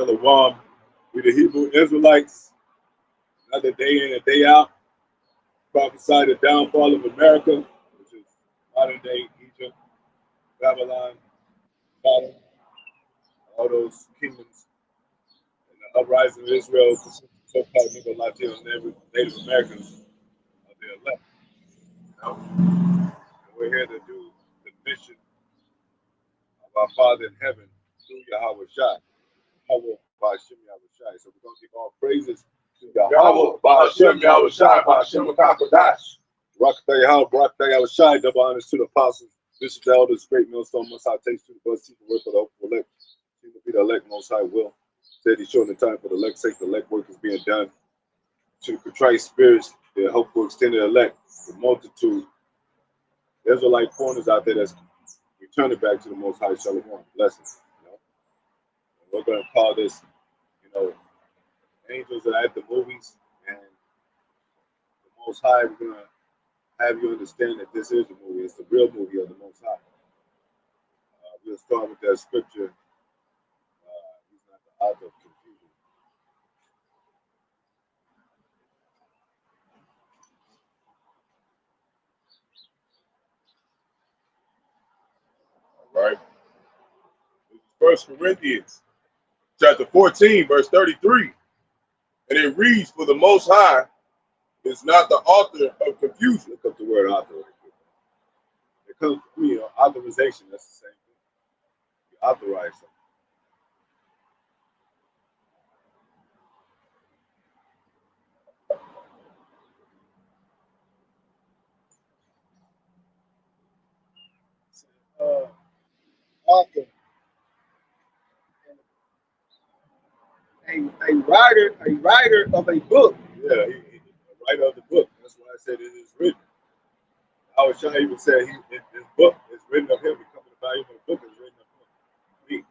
Shalom. We the Hebrew Israelites, another day in and day out, prophesy the downfall of America, which is modern day Egypt, Babylon, Sodom, all those kingdoms, and the uprising of Israel, so-called Latino Native Americans of their elect. You know? And we're here to do the mission of our Father in heaven through Yahawashi. Bahasham, Yahawashi. So we're going to give all praises to Yahawah, Bahasham, Yahawashi, Bahasham, Qadash. Rawchaa, Barak, Yahawashi. Double honors to the apostles, bishops, elders, great millstone, most high takes to the bus, seek the work for the hopeful elect. Seem to be the elect, most high will. Said he's showing the time for the elect sake, the elect work is being done. To the contrite spirits, the hopeful extended elect, the multitude. There's like foreigners out there that's returning back to the most high Shalom. Blessings. You know? And we're going to call this, angels that are at the movies, and the most high, we're going to have you understand that this is a movie. It's the real movie of the most high. We'll start with that scripture. He's not the author of confusion. All right. First Corinthians chapter 14, verse 33. And it reads, for the Most High is not the author of confusion. Look up the word author. It comes from authorization. That's the same thing. You authorize something. Author, a writer of a book. Yeah, he a writer of the book. That's why I said it is written. I was trying to even say his book is written of him, becoming the value of the book is written of him. Me.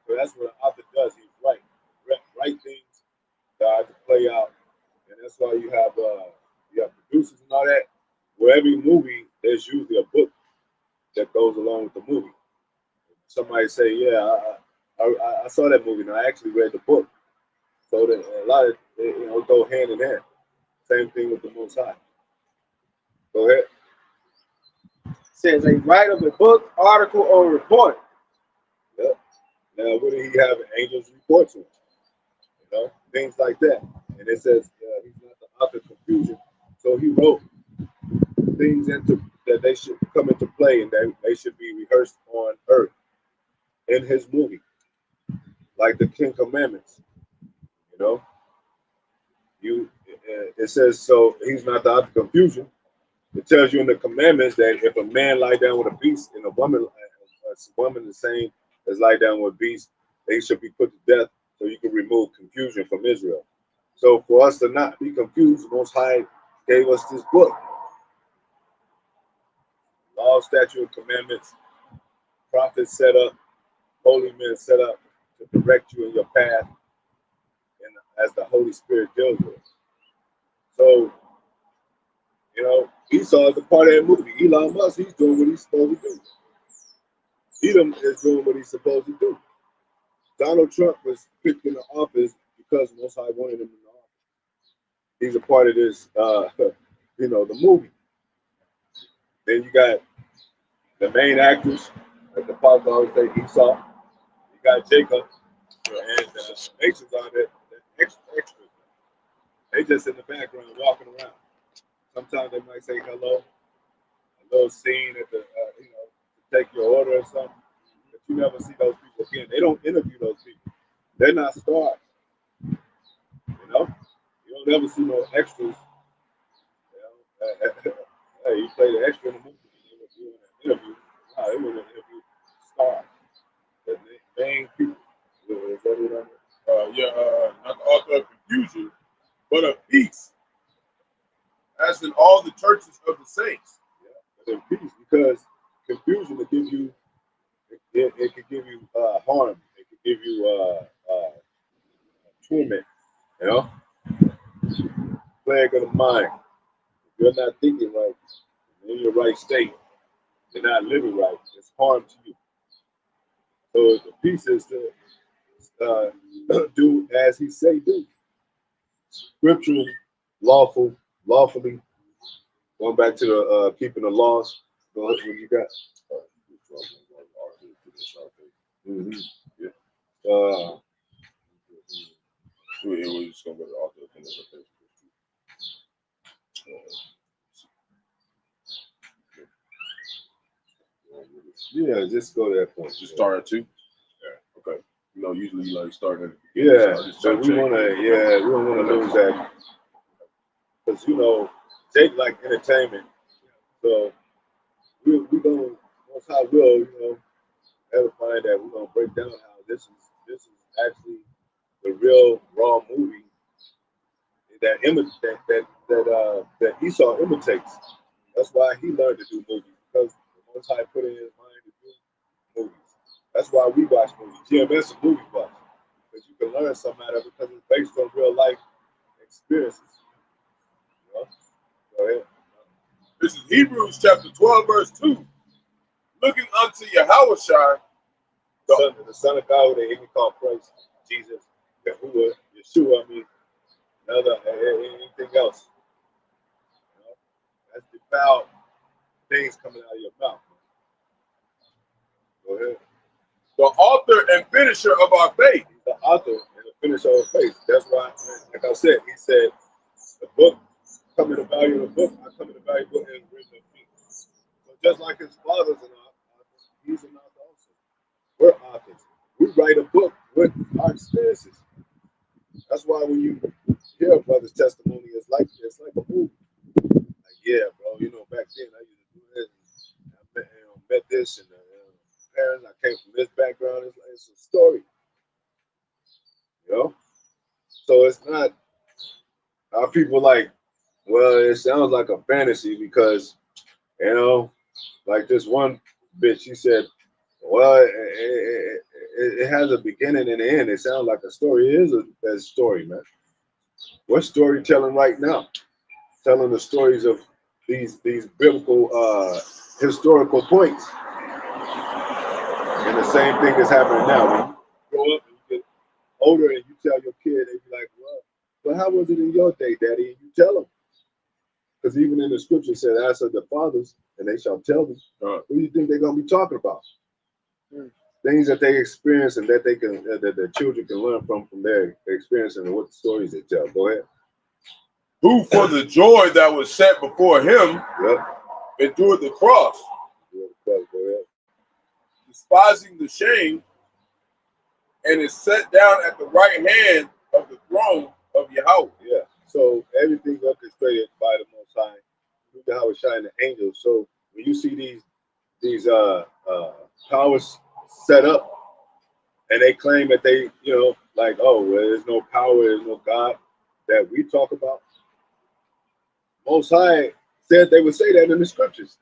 So that's what an author does. He's write things that have to play out, and that's why you have producers and all that. For every movie, there's usually a book that goes along with the movie. Somebody say, "Yeah, I saw that movie, and I actually read the book." So that a lot of go hand in hand. Same thing with the Most High. Go ahead. Says a writer of a book, article, or report. Yep. Now, what did he have angels report to him? Things like that. And it says he's not the author of confusion. So he wrote things that they should come into play and that they should be rehearsed on earth in his movie, like the Ten Commandments. It says so he's not the author of confusion. It tells you in the commandments that if a man lie down with a beast and a woman the same as lie down with a beast, they should be put to death so you can remove confusion from Israel. So for us to not be confused, the Most High gave us this book. Law, statute, and commandments, prophets set up, holy men set up to direct you in your path and as the Holy Spirit deals with. So, Esau is a part of that movie. Elon Musk, he's doing what he's supposed to do. Edom is doing what he's supposed to do. Donald Trump was picked in the office because Most High wanted him in the office. He's a part of this, the movie. Then you got the main actors, like the father always say Esau. You got Jacob, and the nations on it, the extras. They just in the background walking around. Sometimes they might say hello, a little scene at the, to take your order or something. But you never see those people again. They don't interview those people. They're not stars. You don't ever see no extras. Hey, you play the extra in the movie. They were doing an interview. No, they were interview stars. The main people. Is that what I mean? Not the author of confusion, but of peace, as in all the churches of the saints. Yeah, and peace, because confusion will give you, it could give you harm. It could give you torment. Plague of the mind. If you're not thinking right, in your right state, you're not living right. It's harm to you. So the peace is to do as he say do. Scripturally, lawfully. Going back to the keeping the laws. Go ahead, what you got? Mm-hmm. Yeah. We're just gonna go to the author. Yeah, just go to that point. Just start at 2. Yeah. Okay. You know, usually you like starting at the Yeah, so we don't want to lose that because you know Jake like entertainment, so we gonna once I will ever find that we're gonna break down how this is actually the real raw movie that Esau imitates. That's why he learned to do movies because once I put it in his mind to do movies. That's why we watch movies. GMS is a movie watch because you can learn something out of it because it's based on real life experiences. You know? Go ahead. This is Hebrews chapter 12, verse 2. Looking unto Yahawashi, The son of God, they even call Christ, Jesus, Yahuwah, Yeshua, anything else. You know? That's the foul things coming out of your mouth. Go ahead. the author and finisher of our faith. He's the author and the finisher of faith. That's why, like I said, he said, the book, come to the value of the book, I come to the value of the book and written of me. So just like his father's an author, he's an author also. We're authors. We write a book with our experiences. That's why when you hear a brother's testimony, it's like a movie. Like, yeah, bro, back then I used to do this. And I met this and parents. I came from this background. It's a story, So it's not our people like. Well, it sounds like a fantasy because like this one bitch. She said, "Well, it has a beginning and an end. It sounds like a story. It is a story, man. We're storytelling right now, telling the stories of these biblical historical points, and the same thing is happening now. When you grow up and you get older, and you tell your kid, they be like, "Well, how was it in your day, Daddy?" And you tell them, because even in the scripture it said, "Ask of the fathers, and they shall tell them." What do you think they're gonna be talking about? Things that they experience and that they can that the children can learn from their experience and what stories they tell. Go ahead. Who for the joy that was set before him endured the cross, Go ahead. despising the shame, and is set down at the right hand of the throne of Yahawah. Yeah. So everything orchestrated by the Most High, Yahawashi and the angels. So when you see these powers set up, and they claim that they, like, oh, well, there's no power, there's no God that we talk about. Most High said they would say that in the scriptures.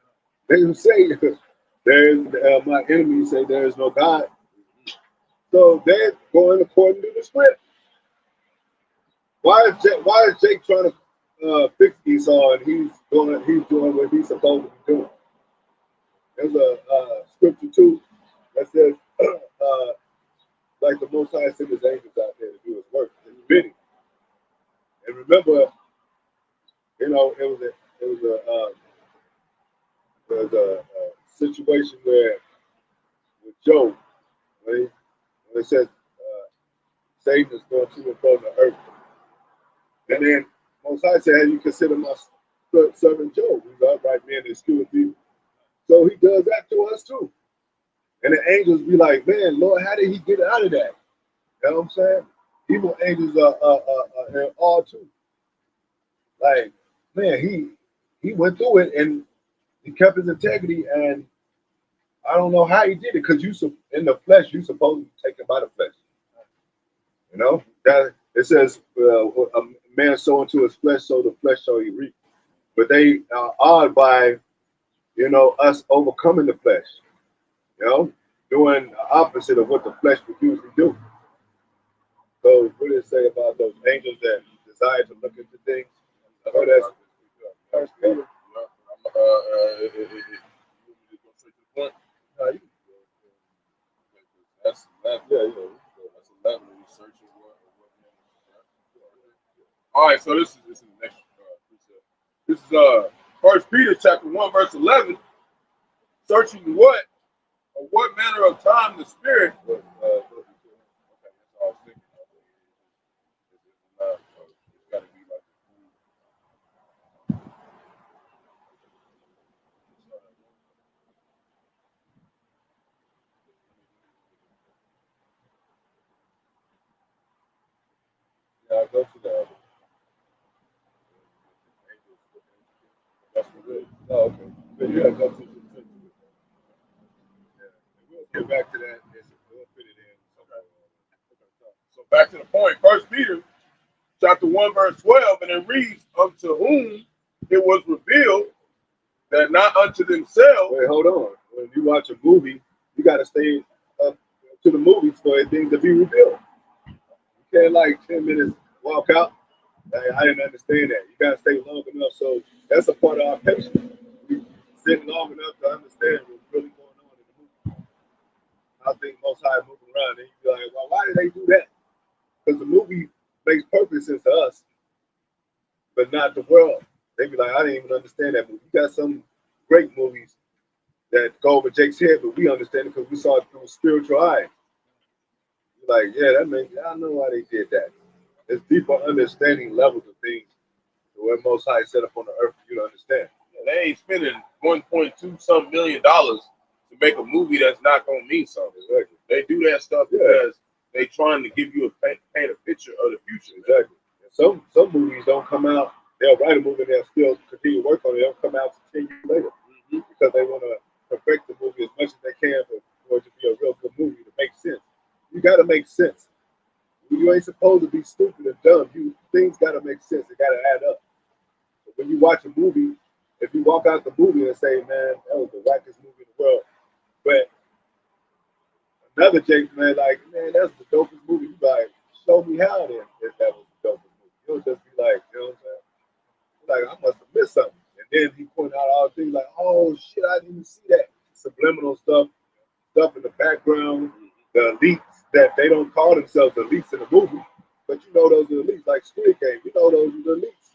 They would say, "There's my enemies say there is no God." So they're going according to the script. Why is Jake trying to fix Esau and he's doing what he's supposed to be doing? There's a scripture too that says, like the Most High sent his angels out there to do his work, his bidding. And remember, it was a situation where with Job, when it says Satan is going to and fro the earth, and then Most High said, "Have you considered my servant Job? He's an upright man and skilled people." So he does that to us too. And the angels be like, "Man, Lord, how did he get out of that?" You know what I'm saying? Evil angels are in awe too. Like, man, he went through it and he kept his integrity, and I don't know how he did it, because in the flesh, you supposed to be taken by the flesh. That it says, a man sow into his flesh, so the flesh shall he reap. But they are awed by, us overcoming the flesh, doing the opposite of what the flesh would usually do. So what did it say about those angels that desire to look into things? Oh, that's First Peter. That's Searching what. All right, so this is the next precept. This is First Peter chapter 1 verse 11. Searching what or what manner of time the Spirit was. Okay, that's all I was thinking. It's got to be like. Yeah, I go to the. That's what it is. Oh, okay. But yeah, go to the. We'll get back to that. We'll fit it in. So back to the point. First Peter chapter 1 verse 12, and it reads, unto whom it was revealed that not unto themselves. Wait, hold on. When you watch a movie, you got to stay up to the movies for things to be revealed. You can't like 10 minutes walk out. I didn't understand that. You got to stay long enough. So that's a part of our patience. We sit long enough to understand what's really going on in the movie. I think most high moving around, and you be like, well, why did they do that? Because the movie makes perfect sense to us, but not the world. They be like, I didn't even understand that movie. You got some great movies that go over Jake's head, but we understand it because we saw it through a spiritual eye. You're like, yeah, that makes, I know why they did that. It's deeper understanding levels of things where Most High set up on the earth for you to understand. They ain't spending $1.2 million to make a movie that's not gonna mean something. Exactly. They do that stuff because they trying to give you paint a picture of the future. Exactly. And some movies don't come out. They'll write a movie and they'll still continue to work on it. They'll come out 10 years later because they want to perfect the movie as much as they can for it to be a real good movie to make sense. You got to make sense. You ain't supposed to be stupid and dumb. Things got to make sense. It got to add up. But when you watch a movie, if you walk out the movie and say, man, that was the wackest movie in the world, but another Jake, man, like, man, that's the dopest movie. You like, show me how then if that was the dopest movie. You'll just be like, you know what I'm saying? Like, I must have missed something. And then he pointed out all things like, oh shit, I didn't even see that. Subliminal stuff in the background, the elites that they don't call themselves elites in the movie, but you know those are elites, like Squid Game. You know those are the elites.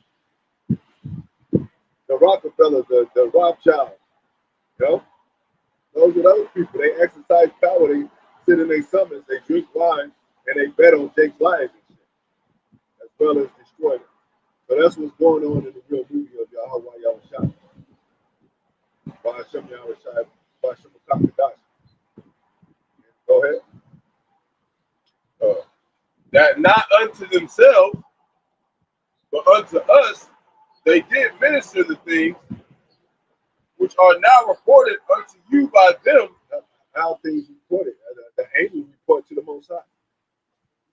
The Rockefellers, the Rawchaa, you know? Those are those people. They exercise power. They sit in their summits, they drink wine, and they bet on Jake's lives and shit, as well as destroy them. So that's what's going on in the real movie of Yahawah Yahawashi. Bahasham Yahawashi, Bahasham Qadash. Go ahead. That not unto themselves, but unto us, they did minister the things which are now reported unto you by them. How things reported. The angels report to the Most High.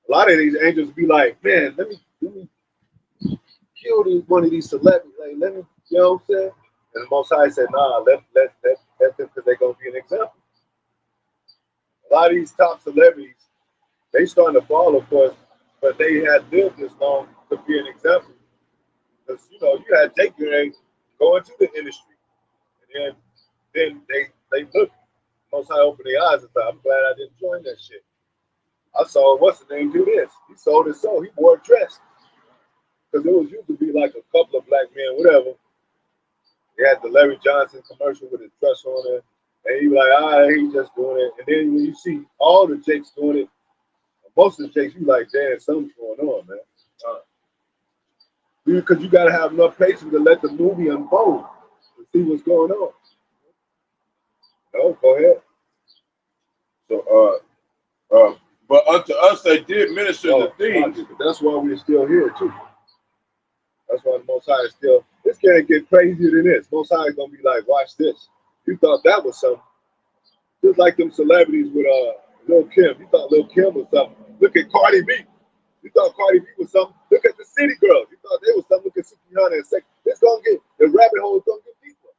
A lot of these angels be like, man, let me kill one of these celebrities. Like, let me, you know what I'm saying? And the Most High said, nah, let them, because they're going to be an example. A lot of these top celebrities, they starting to fall, of course, but they had lived this long to be an example. Because, you know, you had Jake go into the industry. And then they look, Most High opened their eyes and thought, I'm glad I didn't join that shit. I saw, what's the name, do this. He sold his soul. He wore a dress. Because it was used to be like a couple of black men, whatever. He had the Larry Johnson commercial with his dress on it. And he was like, all right, he's just doing it. And then when you see all the Jakes doing it, most of the Jakes, you like, damn, something's going on, man. Because you got to have enough patience to let the movie unfold to see what's going on. No, go ahead. So, but unto us they did minister the things. That's why we're still here, too. That's why the Most High is still, this can't get crazier than this. Most High is going to be like, watch this. You thought that was something. Just like them celebrities with Lil Kim. You thought Lil Kim was something. Look at Cardi B. You thought Cardi B was something. Look at the City Girls. You thought they was something. Look at Sukihana and Sex. It's going to get, the rabbit hole is going to get deeper.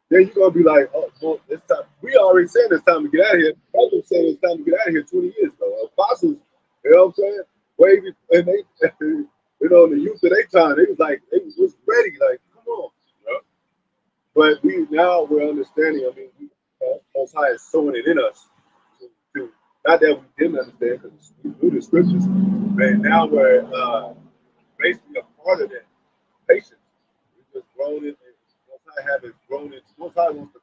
Then you're going to be like, oh, well, it's time. We already said it's time to get out of here. Others said it's time to get out of here 20 years ago. Apostles, you know what I'm saying? Wavy, and they, you know, the youth of their time, they was like, they was ready. Like, come on. You know? But we're understanding. I mean, Most High is sowing it in us to Not that we didn't understand, because we knew the scriptures, but now we're basically a part of that patience. We just grown in, Most High have it grown into. Most High wants to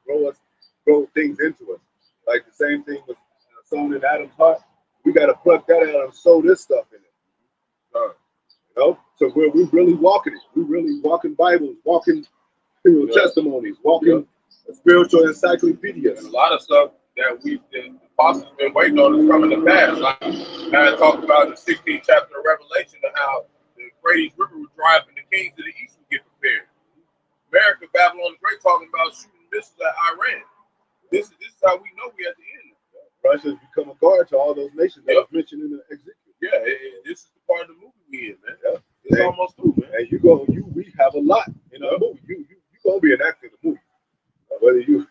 grow things into us. Like the same thing was sown in Adam's heart. We got to pluck that out and sow this stuff in it. You know, so we're really walking it. We're really walking Bibles, walking testimonies, walking spiritual encyclopedias. And a lot of stuff that the apostles been waiting on is coming to pass. Like I talked about in the 16th chapter of Revelation and how the Euphrates River would dry up and the kings of the east would get prepared. America, Babylon the Great, talking about shooting missiles at Iran. This is how we know we're at the end. Russia's become a guard to all those nations that was mentioned in the Ezekiel. Yeah, this is the part of the movie we in, man. Yeah. It's almost through, man. And we have a lot in our movie. You gonna be an actor in the movie. Whether you,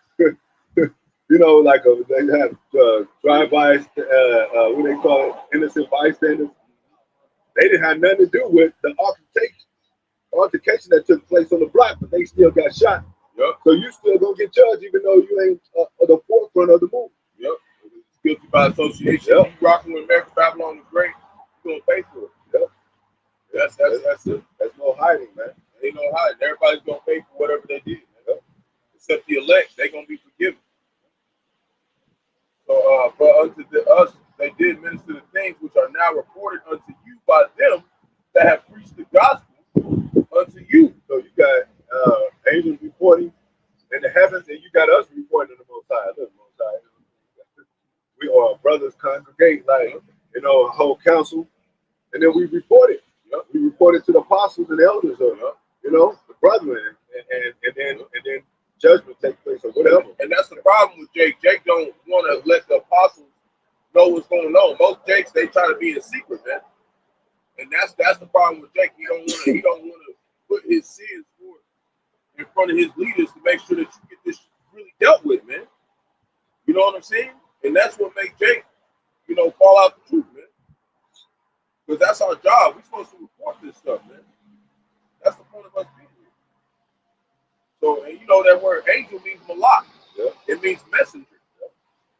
like they have drive-bys, what they call it, innocent bystanders. They didn't have nothing to do with the altercation that took place on the block, but they still got shot. Yep. So you still gonna get judged even though you ain't at the forefront of the movie. Yep. Guilty by association. Yep. You rocking with America, Babylon the Great, you're gonna pay for it. Yep. That's it. There's no hiding, man. Ain't no hiding. Everybody's gonna pay for whatever they did. Yep. Except the elect, they're gonna be forgiven. So, but unto us, they did minister the things which are now reported unto you by them that have preached the gospel unto you. So you got angels reporting in the heavens, and you got us reporting in the Most High. Look, Most High. We are brothers congregate, like a whole council, and then we report it. We report it to the apostles and the elders, or the brethren, and then judgment takes place or whatever. And that's the problem with Jake. Jake don't want to let the apostles know what's going on. Most Jakes, they try to be in secret, man. And that's the problem with Jake. He don't want to put his sins forth in front of his leaders to make sure that you get this really dealt with, man. You know what I'm saying? And that's what makes Jake, fall out the truth, man. Because that's our job. We're supposed to report this stuff, man. That's the point of us being here. So, and that word angel means malak. Yeah. It means messenger. Yeah.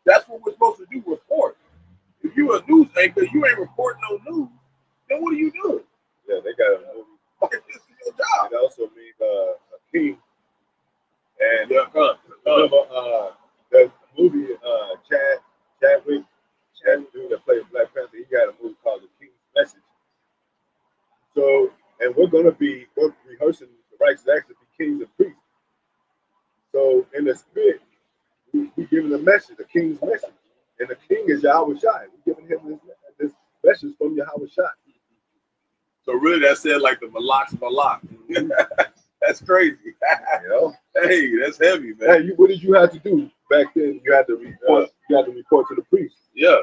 That's what we're supposed to do, report. If you're a news anchor, you ain't reporting no news, then what are you doing? Yeah, they got a movie. This is your job. It also means a king. And remember the movie Chadwick, dude that played Black Panther, he got a movie called The King's Message. So, and we're rehearsing the righteous acts to be kings and priests. So, in the spirit, we giving a message, the king's message. And the king is Yahawashi. We're giving him this message from Yahawashi. So, really, that said like the Malak's Malak. That's crazy. Hey, that's heavy, man. Hey, what did you have to do back then? You had to report. You had to report to the priest. Yeah,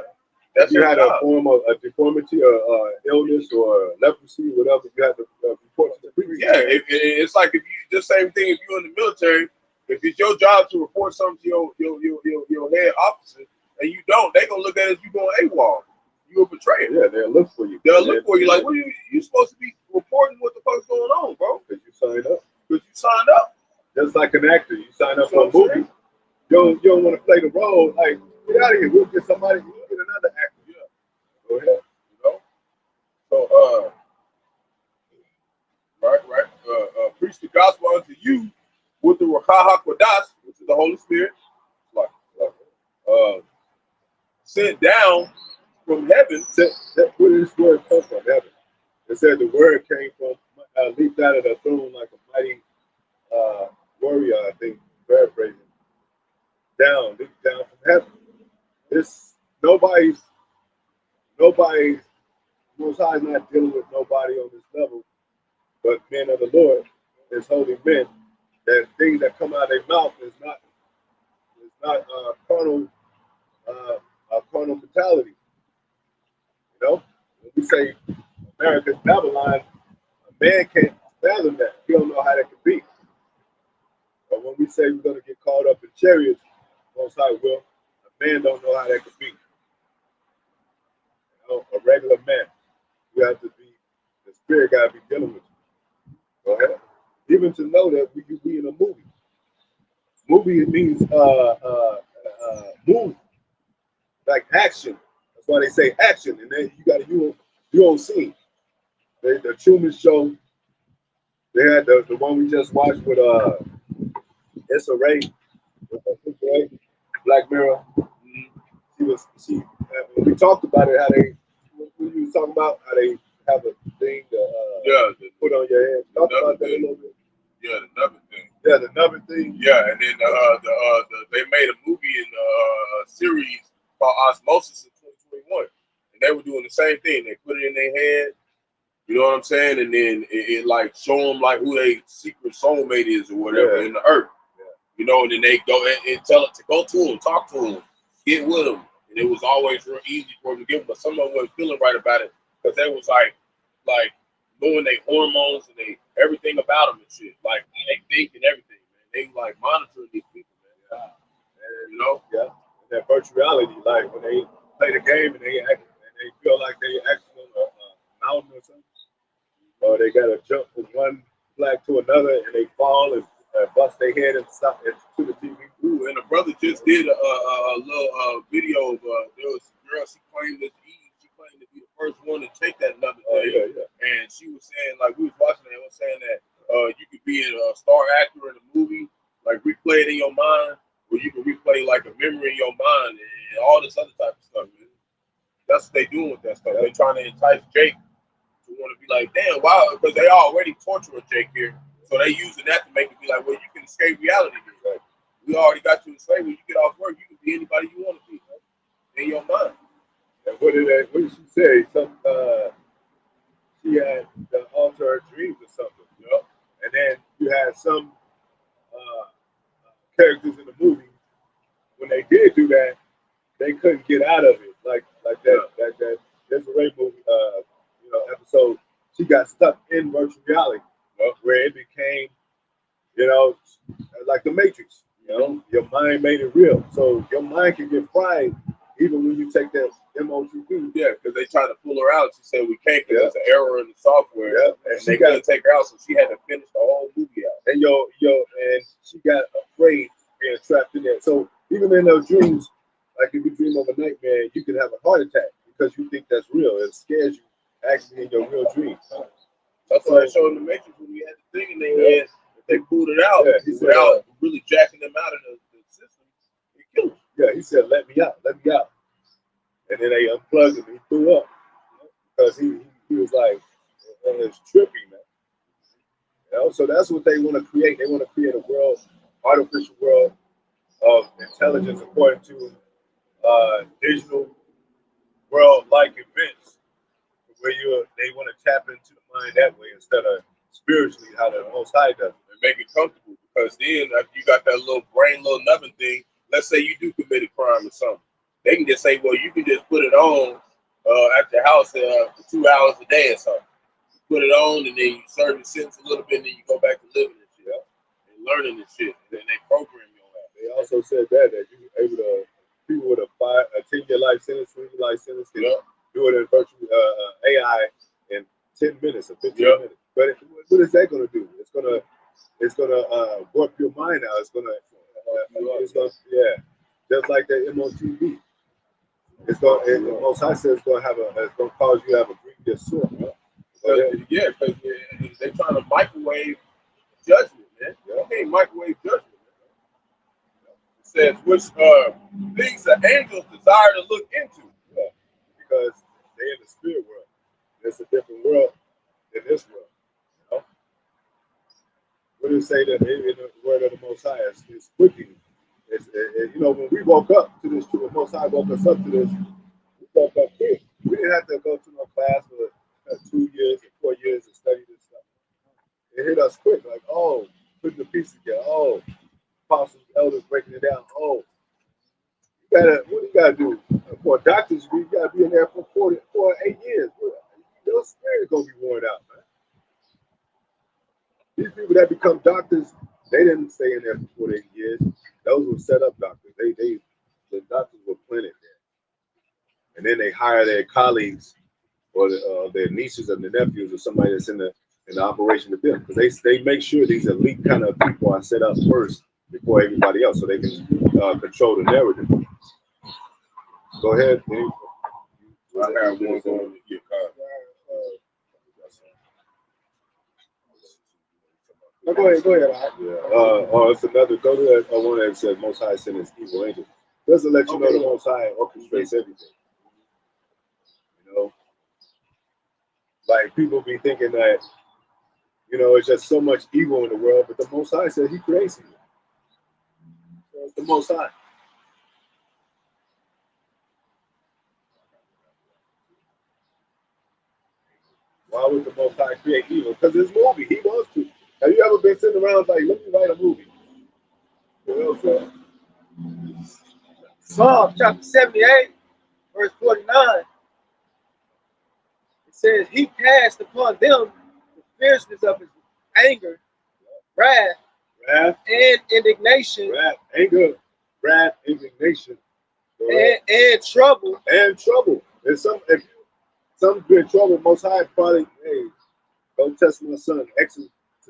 that's you had job. A form of a deformity or illness or leprosy, whatever. You had to report to the priest. Yeah, it's like if you just same thing. If you're in the military, if it's your job to report something to your head officer, and you don't, they gonna look at it as you going AWOL. You a betrayer. Yeah, they'll look for you. They'll look for you. Like, what are you supposed to be reporting? What the fuck's going on, bro? Because you signed up. Because you signed up. Just like an actor, you sign up for a movie. You don't want to play the role. Like, get out of here. We'll get somebody. We'll get another actor. Yeah. Go ahead. So, right. Preach the gospel unto you with the Rawchaa, Qadash, which is the Holy Spirit. Sent down from heaven. Where did this word come from? Heaven. It said the word came from, leaped out of the throne like a mighty warrior, I think, paraphrasing. Leaped down from heaven. Nobody's Most High is not dealing with nobody on this level, but men of the Lord, as holy men, that things that come out of their mouth is not carnal mentality. When we say America's Babylon, a man can't fathom that. He don't know how that could be. But when we say we're going to get caught up in chariots, Most High will, a man don't know how that could be. A regular man, you have to be, the spirit got to be dealing with you. Go ahead. Even to know that we could be in a movie. Movie means move, like action. That's why they say action, and then you on scene. The Truman Show. They had the one we just watched with Issa Rae, Black Mirror. When we talked about it, how they when you was talking about how they have a thing to put on your head. Talk about that a little bit. Yeah, the nubbin thing. Yeah, the nubbin thing. Yeah, and then they made a movie in a series called Osmosis in 2021, and they were doing the same thing. They put it in their head, you know what I'm saying, and then it like show them like who their secret soulmate is or whatever in the earth, you know, and then they go and tell it to go to them, talk to them, get with them, and it was always real easy for them to give them, but some of them wasn't feeling right about it because they was like knowing their hormones and everything about them and shit, like how they think and everything, man. They like monitoring these people, man. And, you know, that virtual reality, like when they play the game and they feel like they actually on a mountain or something, or they gotta jump from one flag to another and they fall and bust their head and stop it to the TV. Ooh, and a brother just did a little video of there was a girl, she claimed to be the first one to take that another day. And she was saying, like, we was watching it, was saying that you could be a star actor in a movie, like replay it in your mind, or you can replay like a memory in your mind and all this other type of stuff, man. That's what they doing with that stuff. They trying to entice Jake to want to be like, damn, wow, because they already torturing Jake here. So they using that to make it be like, well, you can escape reality here. Right? We already got you in slavery. When you get off work, you can be anybody you want to be, right? In your mind. And what did she say? She had to alter her dreams or something, you know? And then you had some characters in the movie, when they did do that, they couldn't get out of it. Like that Desiree movie, episode, she got stuck in virtual reality, where it became, like the Matrix. Your mind made it real. So your mind can get fried even when you take that MOTP. Yeah, because they tried to pull her out. She said we can't because there's an error in the software. And they couldn't take her out, so she had to finish the whole movie out. And and she got afraid being trapped in there. So even in those dreams, like if you dream of a nightmare, you can have a heart attack because you think that's real. It scares you actually in your real dreams. That's why I showed in the Matrix when we had the thing in their head. They pulled it out without really jacking them out of the system. It killed them. Yeah, he said, let me out. And then they unplugged him and he threw up. Because he was like, it's trippy, man. So that's what they want to create. They want to create a world, artificial world of intelligence according to digital world-like events, where they want to tap into the mind that way instead of spiritually how the Most High does it. And make it comfortable, because then if you got that little nubbin thing, let's say you do commit a crime or something, they can just say, well, you can just put it on at your house for 2 hours a day or something. You put it on and then you serve your sentence a little bit and then you go back to living and shit, and learning and shit, and then they program your ass. They also said that you able to, people with a 10-year life sentence, 20-year life sentence, can do it in virtual AI in 10 minutes or 15 minutes. But what is that going to do? It's gonna warp your mind out. It's gonna just like that MOTV. The Most High says it's gonna cause you to have a grievous sore. Because they're trying to microwave judgment, man. You can't microwave judgment, man. It says which things the angels desire to look into. Yeah, because they're in the spirit world. It's a different world than this world. What do you say that in the word of the Most High is quickening? When we woke up to this, the Most High woke us up to this, we woke up quick. We didn't have to go to no class for 2 years or 4 years to study this stuff. It hit us quick, like, putting the pieces together. Apostles, elders breaking it down. What you gotta do? For a doctor's degree, you gotta be in there for 8 years. Your spirit is gonna be worn out, man. These people that become doctors, they didn't stay in there for 8 years. Those were set up doctors. The doctors were planted there, and then they hire their colleagues or their nieces and their nephews or somebody that's in the operation with them, because they make sure these elite kind of people are set up first before everybody else, so they can control the narrative. Go ahead, I had one going to get caught. No, go ahead. Yeah. It's another go to that one that says Most High sent his evil angels. Just to let you know the Most High orchestrates everything. You know, like people be thinking that, you know, it's just so much evil in the world, but the Most High said He creates evil. So it's the Most High. Why would the Most High create evil? Because it's movie. He wants to. Have you ever been sitting around like, let me write a movie? You know what I'm saying? Psalm chapter 78, verse 49. It says, He cast upon them the fierceness of His anger, wrath, and indignation, anger, wrath, indignation, and trouble. And trouble. And if some's been in trouble, Most High probably, hey, don't test my son,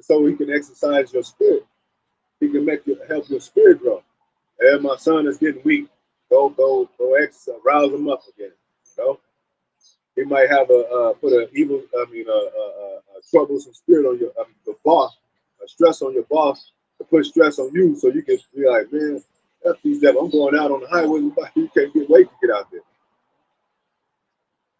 so he can exercise your spirit. He can help your spirit grow. And my son is getting weak. Go exercise, rouse him up again. You know, he might have a troublesome spirit on the boss, a stress on your boss to put stress on you, so you can be like, man, F these devils. I'm going out on the highway. You can't wait to get out there.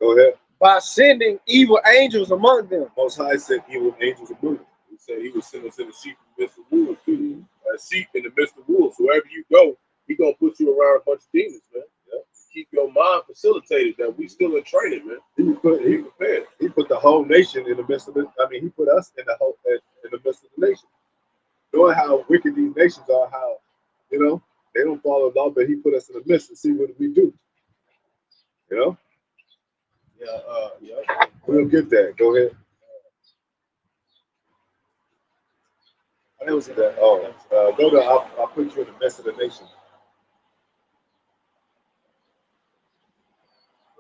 Go ahead. By sending evil angels among them. Most High sent evil angels among them. He said He would send us in the sheep in the midst of wolves too. A sheep in the midst of wolves. So wherever you go, He gonna put you around a bunch of demons, man. Yeah. Keep your mind facilitated. That we still in training, man. He prepared. He put the whole nation in the midst of it. He put us in the midst of the nation. Knowing how wicked these nations are, how, you know, they don't follow law, but He put us in the midst to see what we do. You know? Yeah. We'll get that. Go ahead. Go to I'll put you in the midst of the nation.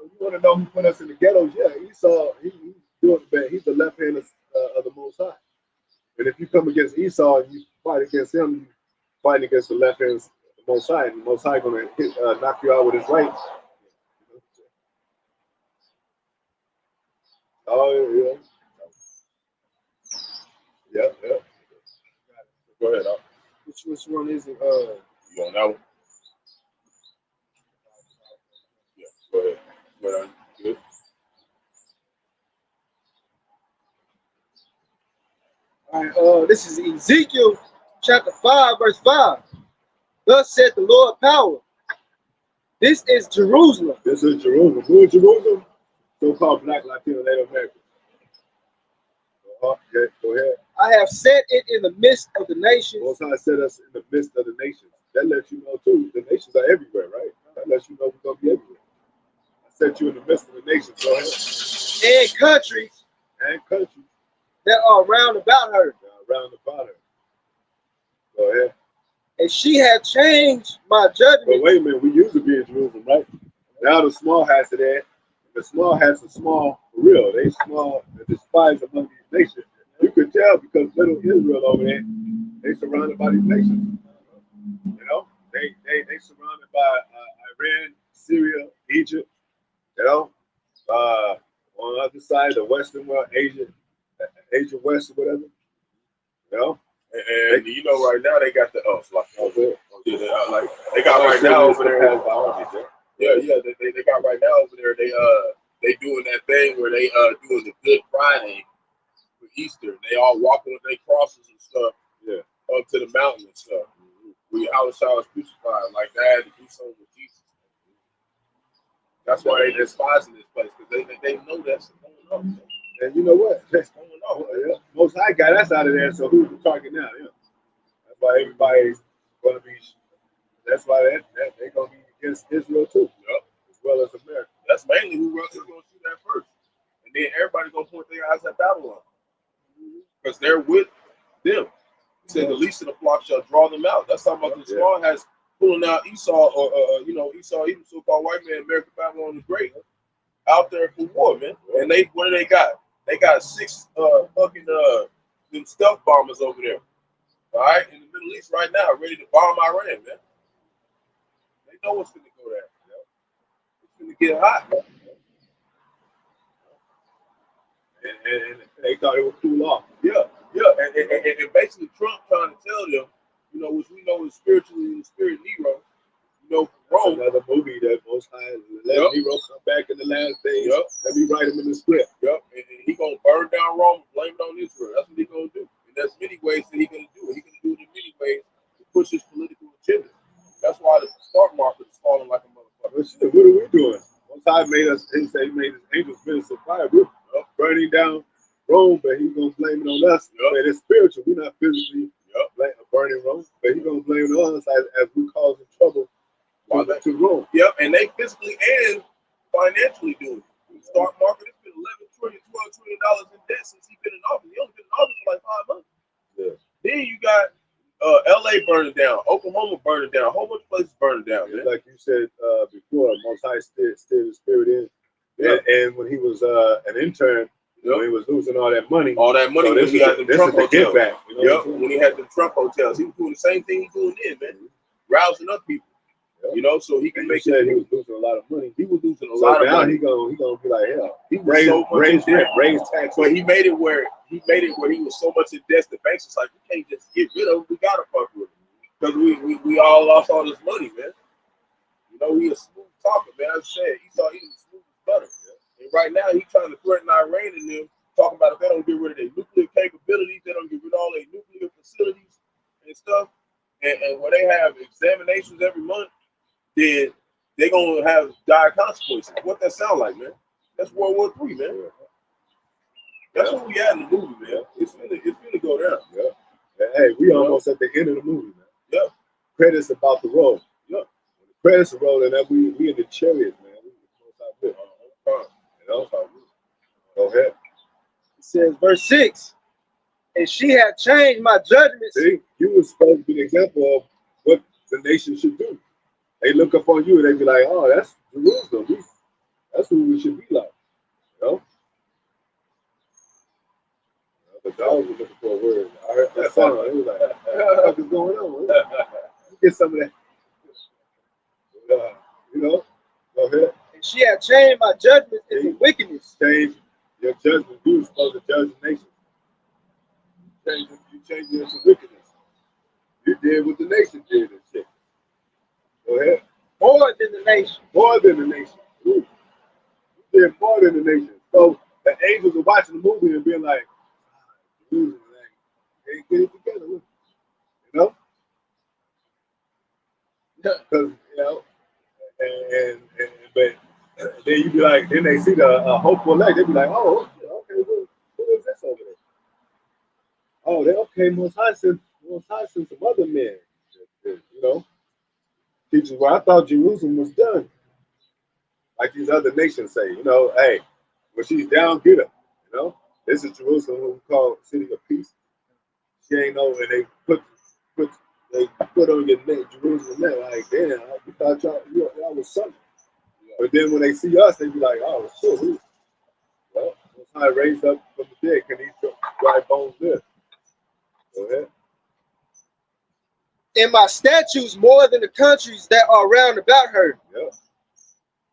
You want to know who put us in the ghettos? Yeah, Esau. He's doing bad. He's the left hand of the Most High. And if you come against Esau and you fight against him, you fighting against the left hand of the Most High, and the Most High going to knock you out with His right. Oh yeah. Go ahead. Which one is it? You on that one? Yeah. Go ahead. Good. All right, this is Ezekiel chapter 5, verse 5. Thus said the Lord power. This is Jerusalem. Who is Jerusalem? So-called Black Latino Native American. Okay, go ahead. I have set it in the midst of the nations. Most High set us in the midst of the nations. That lets you know too. The nations are everywhere, right? That lets you know we're gonna be everywhere. I set you in the midst of the nations. Go ahead. And countries. Countries that are round about her. Go ahead. And she had changed my judgment. But wait a minute, we used to be in Jerusalem, right? Now the small hats are there. The small hats are small for real. They small and despised among these nations. You could tell because little Israel over there, they surrounded by these nations. You know, they surrounded by Iran, Syria, Egypt. You know, on the other side, the Western world, Asia West or whatever. You know. And you know, right now they got the they got right now over there. They got right now over there. They doing that thing where they doing the Good Friday for Easter. They all walking with their crosses and stuff. Yeah, up to the mountain and stuff. We Yahawashi was crucified. Like they had to do something with Jesus. That's why they despising this place because they know that's going on. And you know what? That's going on. Yeah. Most High got us out of there, so who's the target now? Yeah. That's why everybody's going to be. That's why they're going to be against Israel too, as well as America. That's mainly who Russia's going to shoot at first, and then everybody's going to point their eyes at Babylon because they're with them. He said the least of the flock shall draw them out. That's talking about the small has pulling out Esau or Esau, even so-called white man, America, Babylon the Great, out there for war, man. And what do they got? They got 6 fucking them stealth bombers over there. All right, in the Middle East right now, ready to bomb Iran, man. They know what's gonna go there. It's gonna get hot, man. and they thought it would cool off. Yeah, and basically Trump trying to tell them, you know, which we know is spiritually in the spirit Nero, you know, Rome. Another movie that Most High let Nero come back in the last days. Let me write him in the script. And he gonna burn down Rome and blame it on Israel. That's what he gonna do. And there's many ways that he gonna do it. He gonna do it in many ways to push his political agenda. That's why the stock market is falling like a motherfucker. What are we doing? Most High made us. He said he made his angels minister fire. We're burning down Rome, but he's gonna blame it on us. But it's spiritual. We're not physically burning Rome, but he's gonna blame it on us as we causing trouble to Rome. And they physically and financially do it. The stock market has been $11 trillion, $12 trillion in debt since he's been in office. He only been in office for like 5 months. Then you got LA burning down, OK-LA-Homa burning down, a whole bunch of places burning down. Man. Like you said before, Most High steered the spirit in. And when he was an intern, when he was losing all that money. So when he had the Trump hotels. Back, you know when he had the Trump hotels, he was doing the same thing he's doing then, man. Rousing up people. You know, so he can make it. He was losing a lot of money. He was losing a lot of money. He gonna be like, hell. He raise rent, raise tax. But he made it where he was so much in debt. The banks was like, we can't just get rid of him. We gotta fuck with him because we all lost all this money, man. You know, he a smooth talker, man. I said he was smooth as butter. And right now he's trying to threaten Iran and them, talking about if they don't get rid of their nuclear capabilities, they don't get rid of all their nuclear facilities and stuff, and where they have examinations every month, then they're gonna have dire consequences. What that sound like, man? That's World War III, man. That's what we had in the movie, man. It's gonna go down. Hey, we almost at the end of the movie, man. Credits about the road. When the credits are rolling up, we in the chariots, man. Go ahead. It says, verse 6, and she had changed my judgments. See, you were supposed to be an example of what the nation should do. They look up on you and they be like, oh, that's Jerusalem. That's who we should be like. You know? The dog was looking for a word. I heard that song. He was like, what the fuck is going on? Get some of that. You know? Go ahead. And she had changed my judgments into wickedness. Change your judgment. You were supposed to judge the nation. You changed it into wickedness. You did what the nation did and shit. Go ahead. More than the nation. More than the nation. You did more than the nation. So the angels are watching the movie and being like, they get it together. You know? Because, you know, but then you be like, then they see the hopeful elect, they be like, oh, okay, who is this over there? Oh, they okay, Most High sent some other men, you know? Teachers, well, I thought Jerusalem was done. Like these other nations say, you know, hey, when she's down, get her. You know, this is Jerusalem, what we call City of Peace. She ain't know, and they put on your name, Jerusalem name. Like, damn, we thought y'all was something. But then when they see us, they be like, oh, shit, well, Most High raised up from the dead. Can these dry bones live? Go ahead. In my statutes more than the countries that are round about her.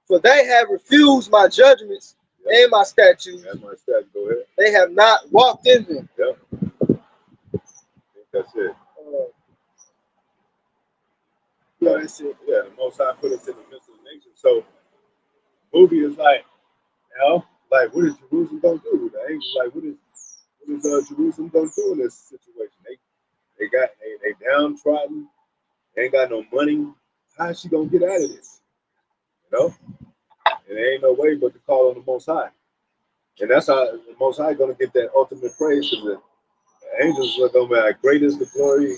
For they have refused my judgments and my statutes. And my statutes. Go ahead. They have not walked in them. I think that's it. That's it. Yeah, the Most High put us in the midst of the nation. So, the movie is like, you know, like, what is Jerusalem gonna do? The angels like, what is Jerusalem gonna do in this situation? They downtrodden, they ain't got no money. How is she gonna get out of this? You know? And there ain't no way but to call on the Most High. And that's how the Most High gonna get that ultimate praise, because the angels are gonna be like, great is the glory,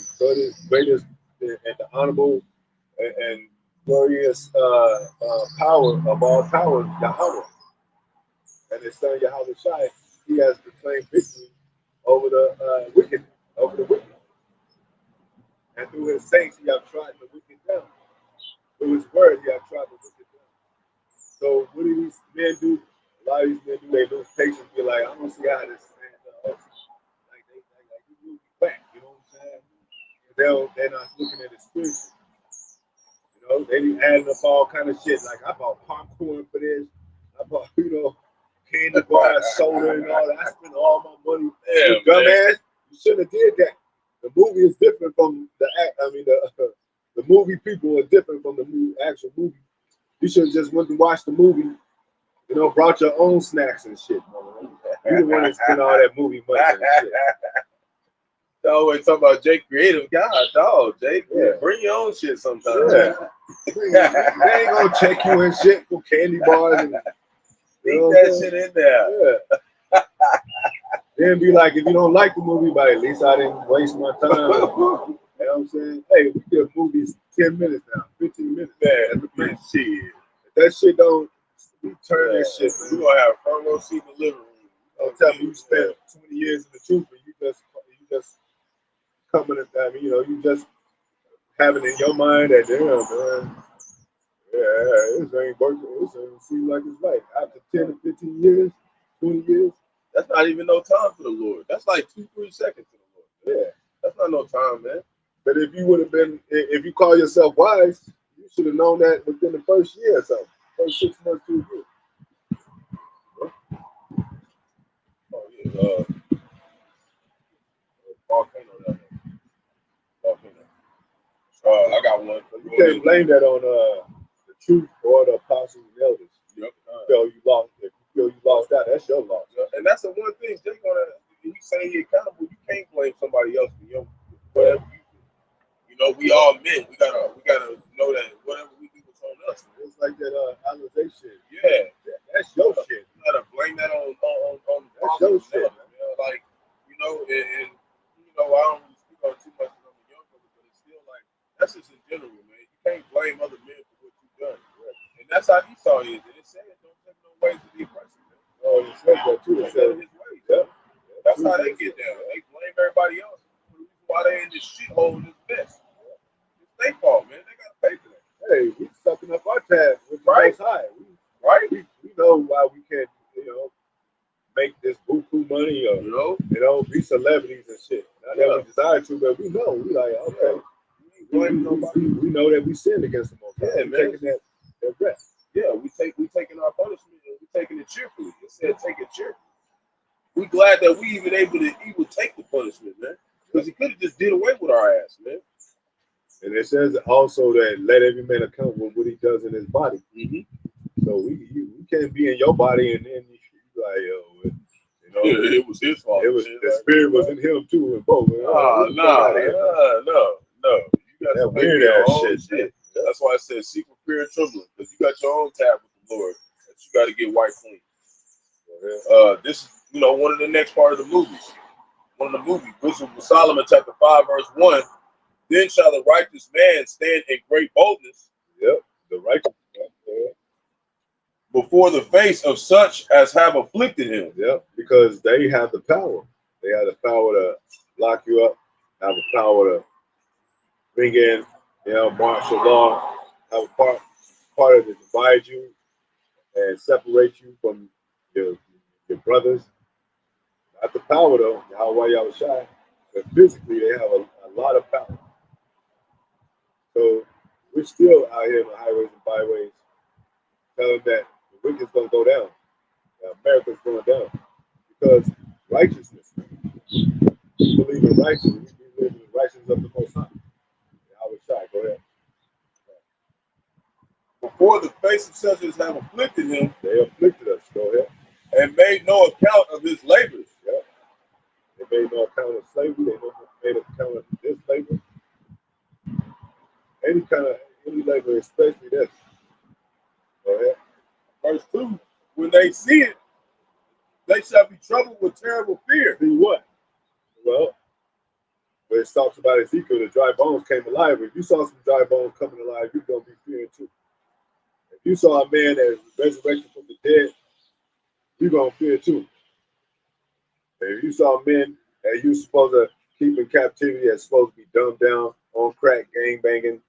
greatest and the honorable and glorious power of all powers, Yahawah. And his son Yahawashi, he has proclaimed victory over the wicked. And through his saints, he have trodden the wicked down. Through his word, he have trodden the wicked down. So what do these men do? A lot of these men do, they lose patience, be like, I don't see how this like you move back, you know what I'm saying? They're not looking at it spiritually. You know, they be adding up all kind of shit. Like, I bought popcorn for this. I bought, you know, candy bars, soda, and all that. I spent all my money. Yeah, You dumbass. You shouldn't have did that. The movie is different from the act. I mean, the movie people are different from the actual movie. You should have just went to watch the movie. You know, brought your own snacks and shit. Man. You the one that spent all that movie money and shit. I always talk about Jay creative. God, dog, Jay, bring your own shit sometimes. Yeah. They ain't gonna check you and shit for candy bars and leave that shit in there. Yeah. Then be like, if you don't like the movie, but at least I didn't waste my time. You know what I'm saying? Hey, we give movies 10 minutes now, 15 minutes. Man, shit. If that shit don't, we turn that shit, man. You gonna have front row seat in the living room. Don't tell me you spent 20 years in the truth and you just coming at that. I mean, you know, you just having in your mind that, damn, man, yeah, this ain't working. This ain't seem like it's right. After 10 to 15 years, 20 years, that's not even no time for the Lord. That's like 2-3 seconds for the Lord. Yeah, that's not no time, man. But if you would have been, if you call yourself wise, you should have known that within the first year or something. First 6 months to a year. Oh, yeah. Volcano down there. Volcano. I got one. You can't blame that on the truth or the apostles and elders. Yep. You lost. If you feel you lost out, that's your loss. And that's the one thing. Jay gonna, you say he accountable. You can't blame somebody else for your whatever you do. You know, we all men. We gotta know that whatever we do is on us. It's like that Alize shit. Yeah, that's your shit. You gotta blame that on that's your shit. Man. Like, you know, and you know, I don't really speak on too much of the young people, but it's still like that's just in general, man. You can't blame other men for what you've done. Right? And that's how Esau is. And it said, don't take no ways to be oppressor, man. Oh, it says that too. It said his ways. Yeah. That's how they get down. They blame everybody else for the reason why they in this shithole in this mess. It's their fault, man. They gotta pay for that. Hey, we sucking up our tab with the right. Most High. We We know why we can't, you know, make this buku money or you know, be celebrities and shit. Not that we desire to, but we know. We like, okay. We know that we sinned against the Most High. Yeah, man. Taking that rest. Yeah, we taking our punishment and we taking it cheerfully. It said take it cheerfully. We glad that we even able to even take the punishment, man. Because he could have just did away with our ass, man. And it says also that let every man account for what he does in his body. Mm-hmm. So we can't be in your body and then you like, yo, you know, it was his fault. It was the spirit was in him too, and both. No. You got some weird ass shit. That's why I said secret fear and trembling, because you got your own tab with the Lord that you got to get wiped clean. This is, you know, one of the next part of the movies. One of the movies, which was Solomon chapter 5, verse 1. Then shall the righteous man stand in great boldness. Yep, the righteous man. Before the face of such as have afflicted him. Yep, because they have the power. They have the power to lock you up, have the power to bring in, you know, martial law, have a part of it to divide you and separate you from your brothers. Not the power though, Yahawashi, but physically they have a lot of power. So we're still out here in the highways and byways telling that the wicked's gonna go down. America's going down. Because righteousness. We believe in righteousness. We live in the righteousness of the Most High. Yahawashi, go ahead. Before the face of such as have afflicted him, they afflicted us. Go ahead. And made no account of his labors. Yep. They made no account of slavery. They made account of this labor. Any labor, especially this. Go ahead. Verse 2. When they see it, they shall be troubled with terrible fear. See what? Well, when it talks about Ezekiel, the dry bones came alive. If you saw some dry bones coming alive, you're going to be fearing too. If you saw a man that is resurrected from the dead, you're going to fear too. If you saw men that you're supposed to keep in captivity, that's supposed to be dumbed down, on crack, gang banging,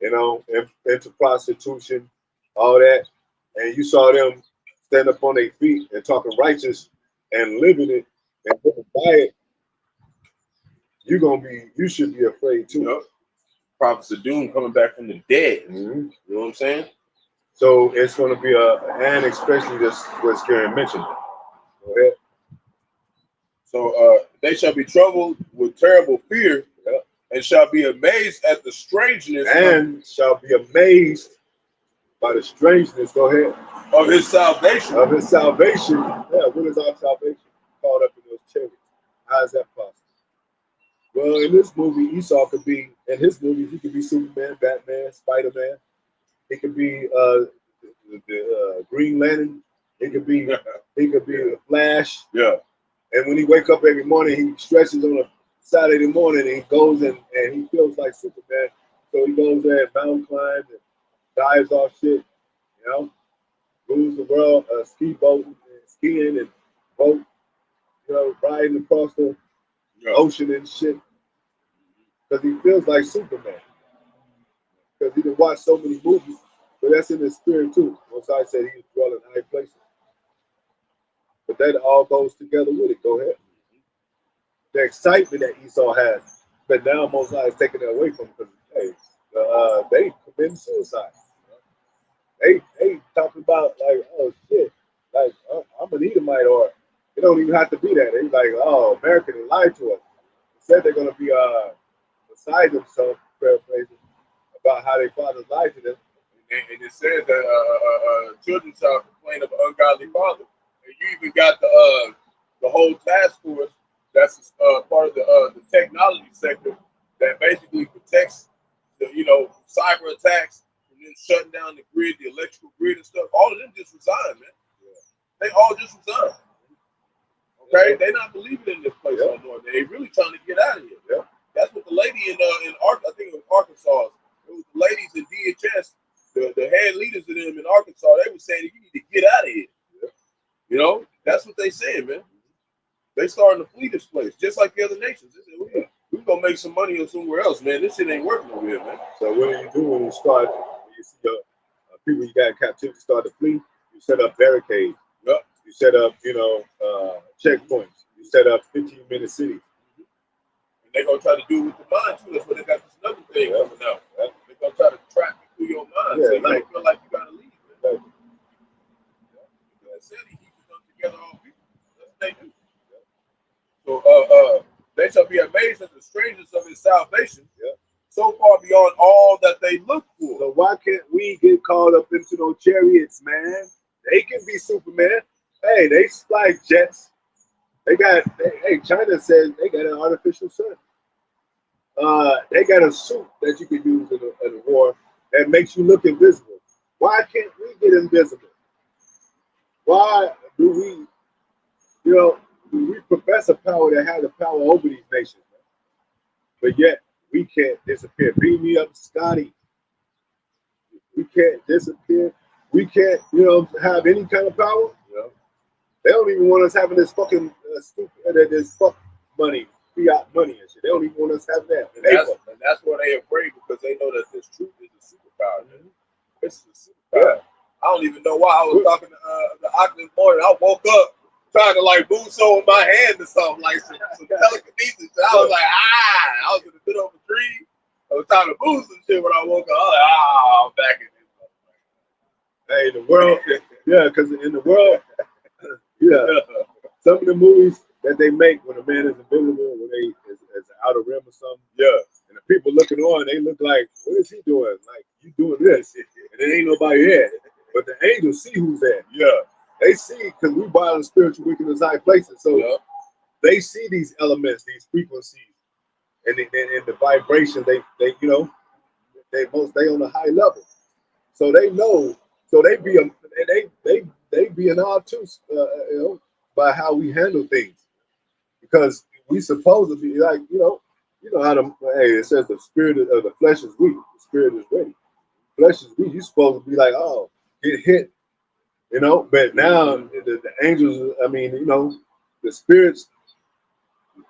you know, into prostitution, all that, and you saw them stand up on their feet and talking righteous and living it and living by it, you should be afraid too. Yep. Prophets of doom coming back from the dead. Mm-hmm. You know what I'm saying? So it's going to be and especially this what Karen mentioned. Go ahead. So they shall be troubled with terrible fear, and shall be amazed at the strangeness and shall be amazed by the strangeness. Go ahead. Of his salvation. Of his salvation. Yeah, what is our salvation? Caught up in those chariots. How is that possible? Well, in this movie, Esau could be, in his movies, he could be Superman, Batman, Spider-Man. He could be the Green Lantern. He could be the Flash. Yeah. And when he wake up every morning, he stretches on a Saturday morning and he goes and he feels like Superman. So he goes there and mountain climbs and dives off shit, you know, moves the world, ski boating and skiing and boat, you know, riding across the ocean and shit. Because he feels like Superman. Because he can watch so many movies, but that's in his spirit too. Once I said he was dwelling in high places. But that all goes together with it. Go ahead. The excitement that Esau has, but now Mosiah is taking it away from him because they committing suicide. They talking about like, oh shit, like I'm an Edomite, or it don't even have to be that. They like, oh, America, they lied to us. They said they're gonna be beside themselves, paraphrasing, about how their fathers lied to them. And it said that children shall complain of an ungodly father. And you even got the whole task force that's part of the technology sector that basically protects the cyber attacks and then shutting down the grid, the electrical grid and stuff. All of them just resigned, man. Yeah. They all just resigned. Okay, they're not believing in this place no more. They really trying to get out of here. Yeah. That's what the lady in I think it was Arkansas. It was the ladies in DHS, the head leaders of them in Arkansas. They were saying you need to get out of here. Yeah. You know, that's what they saying, man. They starting to flee this place, just like the other nations. They said, we're gonna make some money or somewhere else, man. This shit ain't working over here, man. So what do you do when you start? When you see the people you got in captivity start to flee, you set up barricades. Yep. You set up, checkpoints. You set up 15-minute cities. And they're gonna try to do it with the mind too. That's why they got this another thing coming out. They're gonna try to trap you through your mind. So you don't feel like you gotta leave. Man. Said he keeps them together all people. That's what they do. So they shall be amazed at the strangeness of his salvation, so far beyond all that they look for. So why can't we get caught up into those chariots, man? They can be Superman. Hey, they fly jets. China says they got an artificial sun. They got a suit that you can use in a war that makes you look invisible. Why can't we get invisible? Why do we profess a power that has the power over these nations, man? But yet we can't disappear. Beat me up, Scotty. We can't disappear. We can't, have any kind of power. Yeah. They don't even want us having this fucking this fuck money, fiat money and shit. They don't even want us having that. And that's why they're afraid, because they know that this truth is a superpower. Mm-hmm. This is a superpower. Yeah. I don't even know why I was talking to the Oculus this morning. I woke up trying to like move so with my hand or something, like some telekinesis. I was like, I was in the middle of a tree. I was trying to move some shit when I woke up. I was like, I'm back in this. Hey, the world, because in the world, some of the movies that they make when a man is invisible, when they is out of rim or something, and the people looking on, they look like, what is he doing? Like, you doing this, and there ain't nobody there. But the angels see who's there. Yeah. They see, because we bow in spiritual wickedness high places. So they see these elements, these frequencies, and the vibrations, they on a high level. So they know, so they be in awe too, by how we handle things. Because we supposed to be like, how it says the spirit of the flesh is weak, the spirit is ready. Flesh is weak, you're supposed to be like, oh, get hit. But now the angels, the spirits,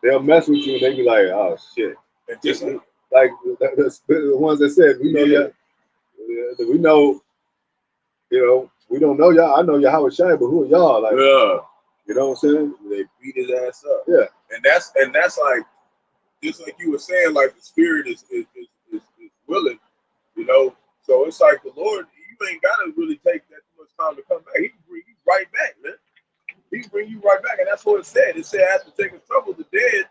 they'll mess with you and they be like, oh shit. And just like the ones that said, we know we know, we don't know y'all. I know Yahawashi, but who are y'all? Like, you know what I'm saying? They beat his ass up. Yeah. And that's like, just like you were saying, like the spirit is willing, So it's like the Lord, you ain't gotta really take that too much time to come back. He can bring you right back, man. He can bring you right back, and that's what it said. It said, after taking trouble, the dead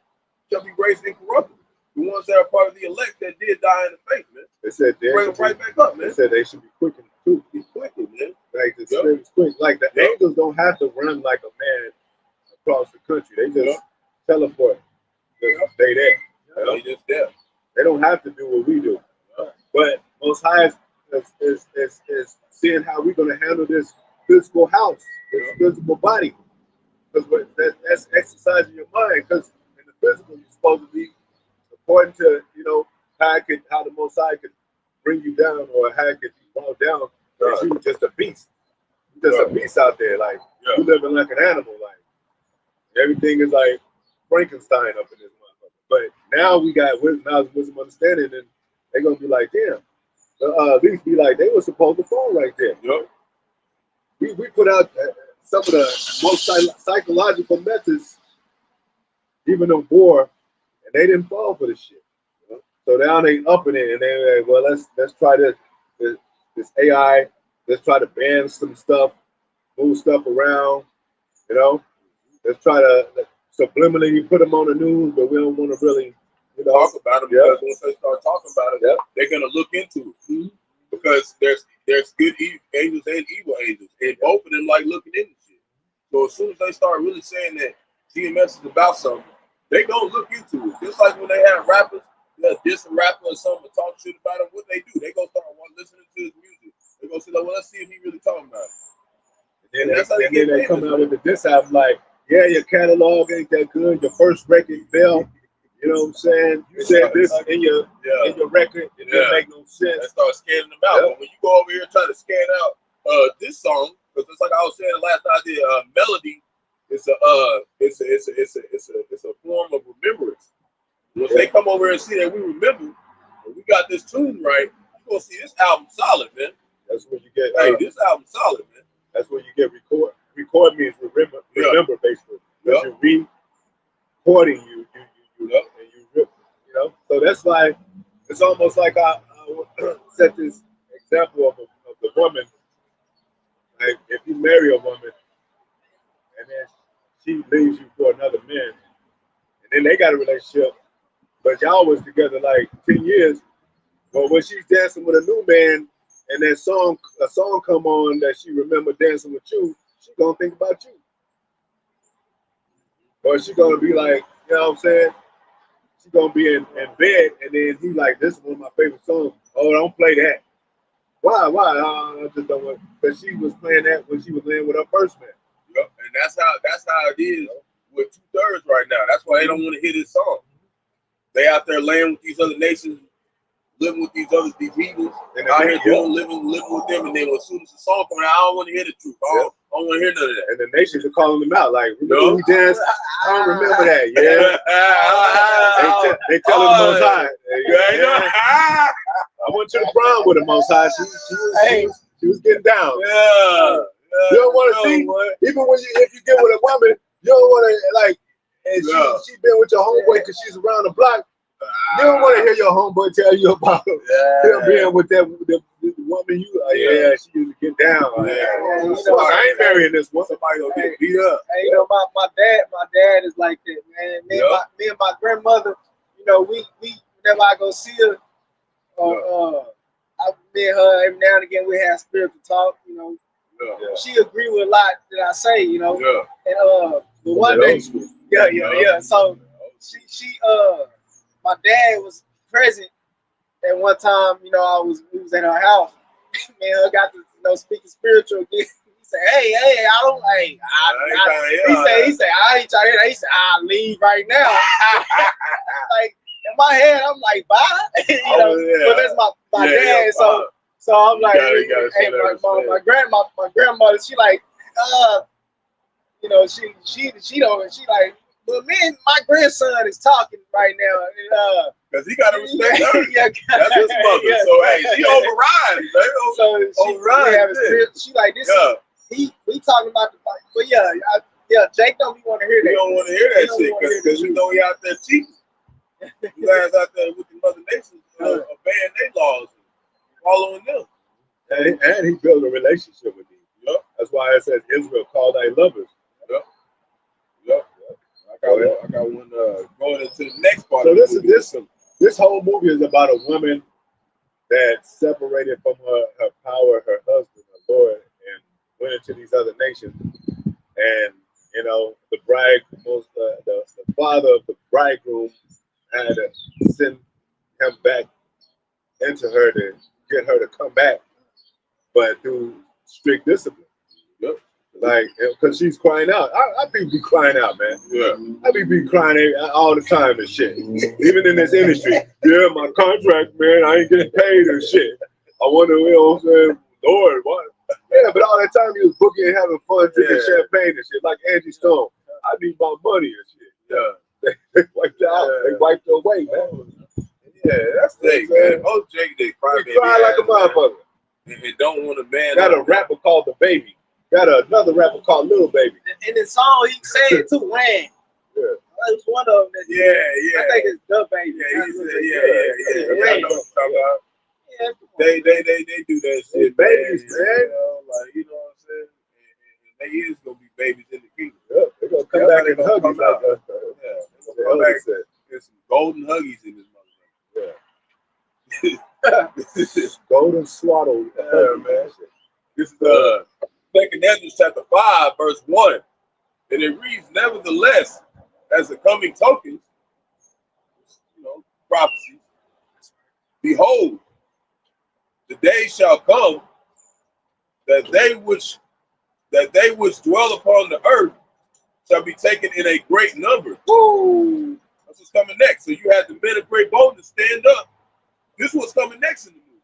shall be raised incorruptible. The ones that are part of the elect that did die in the faith, man. They said they bring them right back up, man. They said they should be quickened too. Be quickened, man. Like the spirit is quick. Like the angels don't have to run like a man across the country. They just teleport. They there. They just there. They don't have to do what we do. But Most High is seeing how we're going to handle this physical house, this physical body. Because that's exercising your mind. Because in the physical, you're supposed to be according to, how the Most High could bring you down, or how it could be brought down. Because you just a beast. You're just a beast out there. Like, you living like an animal. Like, everything is like Frankenstein up in this motherfucker. But now we got wisdom understanding, and they're going to be like, damn. At least be like, they were supposed to fall right there. We put out some of the most psychological methods, even on war, and they didn't fall for this shit. So now they upping it, and they're like, well, let's try this AI. Let's try to ban some stuff, move stuff around. Let's try to subliminally put them on the news, but we don't want to really talk about them, because once they start talking about it, they're gonna look into it, because there's good angels and evil angels, and both of them like looking into shit. So as soon as they start really saying that GMS is about something, they gonna look into it. Just like when they have rappers, they'll diss a rapper or something, talk shit about him. What they do, they gonna start listening to his music. They gonna say, like, well, let's see if he really talking about it. And then they come out with the diss album like, yeah, your catalog ain't that good. Your first record fell. You know what I'm saying? You said this in your record, it didn't make no sense. They start scanning them out. But when you go over here trying to scan out this song, because it's like I was saying last time I did, melody is it's a form of remembrance. When they come over and see that we remember, and we got this tune right, you gonna see this album solid, man. That's when you get. Hey, this album solid, man. That's when you get record. Record means remember basically. Because you're recording you. So that's like, it's almost like I set this example of the woman. Like, if you marry a woman and then she leaves you for another man, and then they got a relationship, but y'all was together like 10 years. But when she's dancing with a new man and a song come on that she remember dancing with you, she gonna think about you. Or she gonna be like, you know what I'm saying? She's gonna be in bed, and then he's like, this is one of my favorite songs. Oh, don't play that. Why? I just don't want, because she was playing that when she was laying with her first man. Yep. And that's how it is with 2/3 right now. That's why they don't want to hear this song. They out there laying with these other nations, living with these heathens, and out here living with them, and then as soon as the song comes out, I don't want to hear the truth. I don't want to hear none of that. And the nations are calling them out, like, remember we danced? I don't remember that. Yeah. They telling the Most High. I went to the prom with the Most High. She was getting down. You don't want to see, even when if you get with a woman, you don't want to, like, and she been with your homeboy because she's around the block. You don't want to hear your homeboy tell you about him being with the woman you she used to get down. I ain't marrying this one. Somebody gonna get beat up. Hey, my dad is like that, man. Me and my grandmother, we whenever I go see her, me and her every now and again we have spiritual talk, She agree with a lot that I say, And the one day, So she my dad was present at one time, we was at her house. Man, I got to speaking spiritual again. He said, hey, he said, I ain't trying to hear that. He said, I'll leave right now. Like, in my head, I'm like, bye. But that's my dad. So I'm like, hey, my grandmother, she like, she like, well, me and my grandson is talking right now, because he got to respect her. That's his mother. So hey, she overrides. She like this. We talking about the fight, but Jake don't want to hear that. He don't want to hear that shit because he out there cheating. You guys out there with the mother nations obeying their laws, following them. And he built a relationship with these. Yep. That's why it says Israel called thy lovers. Yep. Yep. I got one going into the next part. So this whole movie is about a woman that's separated from her power, her husband, her Lord, and went into these other nations. And you know, the father of the bridegroom had to send him back into her to get her to come back, but through strict discipline. Yep. Like, because she's crying out. I be crying out, man. Yeah. I be crying all the time and shit. Even in this industry. Yeah, my contract, man, I ain't getting paid and shit. I wonder, you know what I'm saying? Lord, what? Yeah, but all that time you was booking and having fun, drinking champagne and shit, like Angie Stone. I need my money and shit. Yeah. They wiped out. They wiped your way, man. Yeah, that's the thing, man. Oh, Jake, they cry like a motherfucker. And they don't want a man. Got a rapper called The Baby. Got another rapper called Little Baby. In the song, he said it too, Wayne. Yeah. That was one of them. I think it's The Baby. Yeah, he said, yeah. I know what I'm talking about. Yeah, they do that shit, babies, man. You know, like, you know what I'm saying? And they is gonna be babies in the kingdom. Yep. They're gonna come back and hug you. Yeah, they're gonna come back. There's some golden huggies in this motherfucker. Yeah. Golden swaddle. Yeah, man. This is 2 Ezra chapter 5, verse 1. And it reads, nevertheless, as the coming tokens, you know, prophecies, behold, the day shall come that they which dwell upon the earth shall be taken in a great number. Woo! That's what's coming next. So you had the men of great boldness stand up. This is what's coming next in the movie.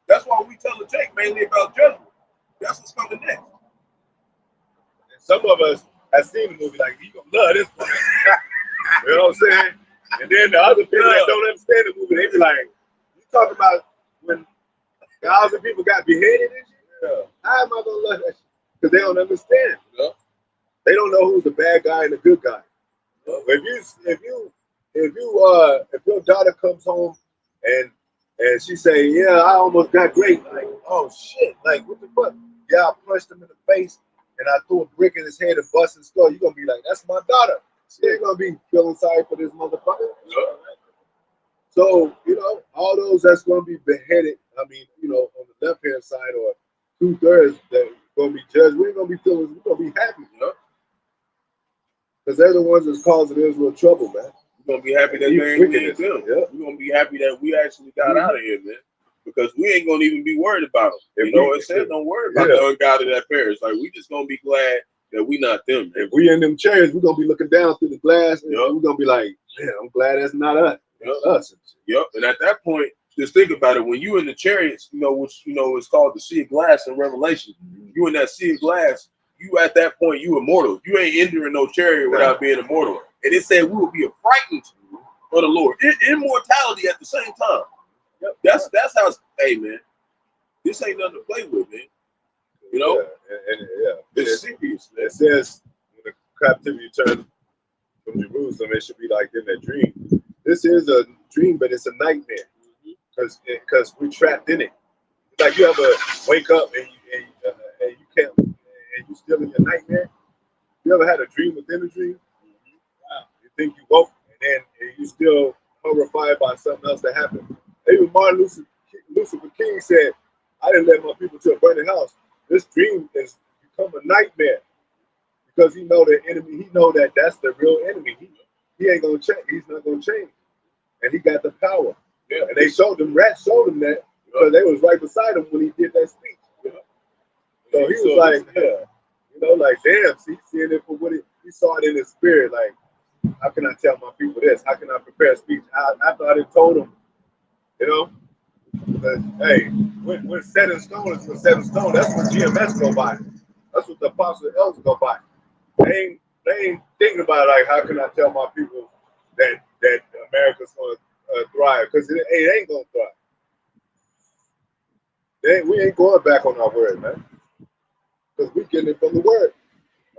That's why we tell the Jake mainly about judgment. That's what's coming next. And some of us have seen the movie like, you gonna love this one. You know what I'm saying? And then the other people that don't understand the movie, they be like, you talking about when thousands of people got beheaded and shit? Yeah. How am I gonna love that shit? Because they don't understand. Yeah. They don't know who's the bad guy and the good guy. Yeah. If your daughter comes home and she say, yeah, I almost got raped, like, oh shit, like what the fuck? Yeah, I punched him in the face and I threw a brick in his head and bust his skull. You're gonna be like, that's my daughter. She ain't gonna be feeling sorry for this motherfucker. Yeah. So, you know, all those that's gonna be beheaded, I mean, you know, on the left hand side or 2/3 that gonna be judged, we ain't gonna be feeling, we're gonna be happy, you know? Because they're the ones that's causing Israel trouble, man. We're gonna be happy that they ain't getting them. Yeah. We're gonna be happy that we actually got out of here, man. Because we ain't gonna even be worried about them. You know, it says don't worry about the ungodly that perish. Like, we just gonna be glad that we not them. If we in them chairs, we're gonna be looking down through the glass and we're gonna be like, man, I'm glad that's not us. Us. Yep. And at that point, just think about it. When you in the chariots, you know, which you know is called the sea of glass in Revelation, you in that sea of glass, you at that point, you immortal. You ain't entering no chariot without being immortal. And it said we will be frightened for the Lord. Immortality at the same time. Yep. That's how. Hey, man, this ain't nothing to play with, man. You know, it's serious. It says when the captivity turns from Jerusalem, it should be like in that dream. This is a dream, but it's a nightmare because we're trapped in it. It's like you ever wake up and you can't, and you still in your nightmare. You ever had a dream within a dream? Wow. You think you woke, and then you still horrified by something else that happened. Even Martin Luther King said, I didn't let my people to a burning house. This dream has become a nightmare because he know the enemy. He know that that's the real enemy. He ain't gonna change. He's not gonna change, and he got the power. Yeah. And they showed him. Rats showed him that because they was right beside him when he did that speech. Yeah. So he was like, you know, like damn. He's seeing it for what he saw it in his spirit. Like, how can I tell my people this? How can I prepare a speech? After I done told them. You know, but hey, when set in stone is when set in stone. That's what GMS go by. That's what the apostle elders go by. They ain't thinking about like how can I tell my people that America's gonna thrive because it ain't gonna thrive. We ain't going back on our word, man, because we getting it from the word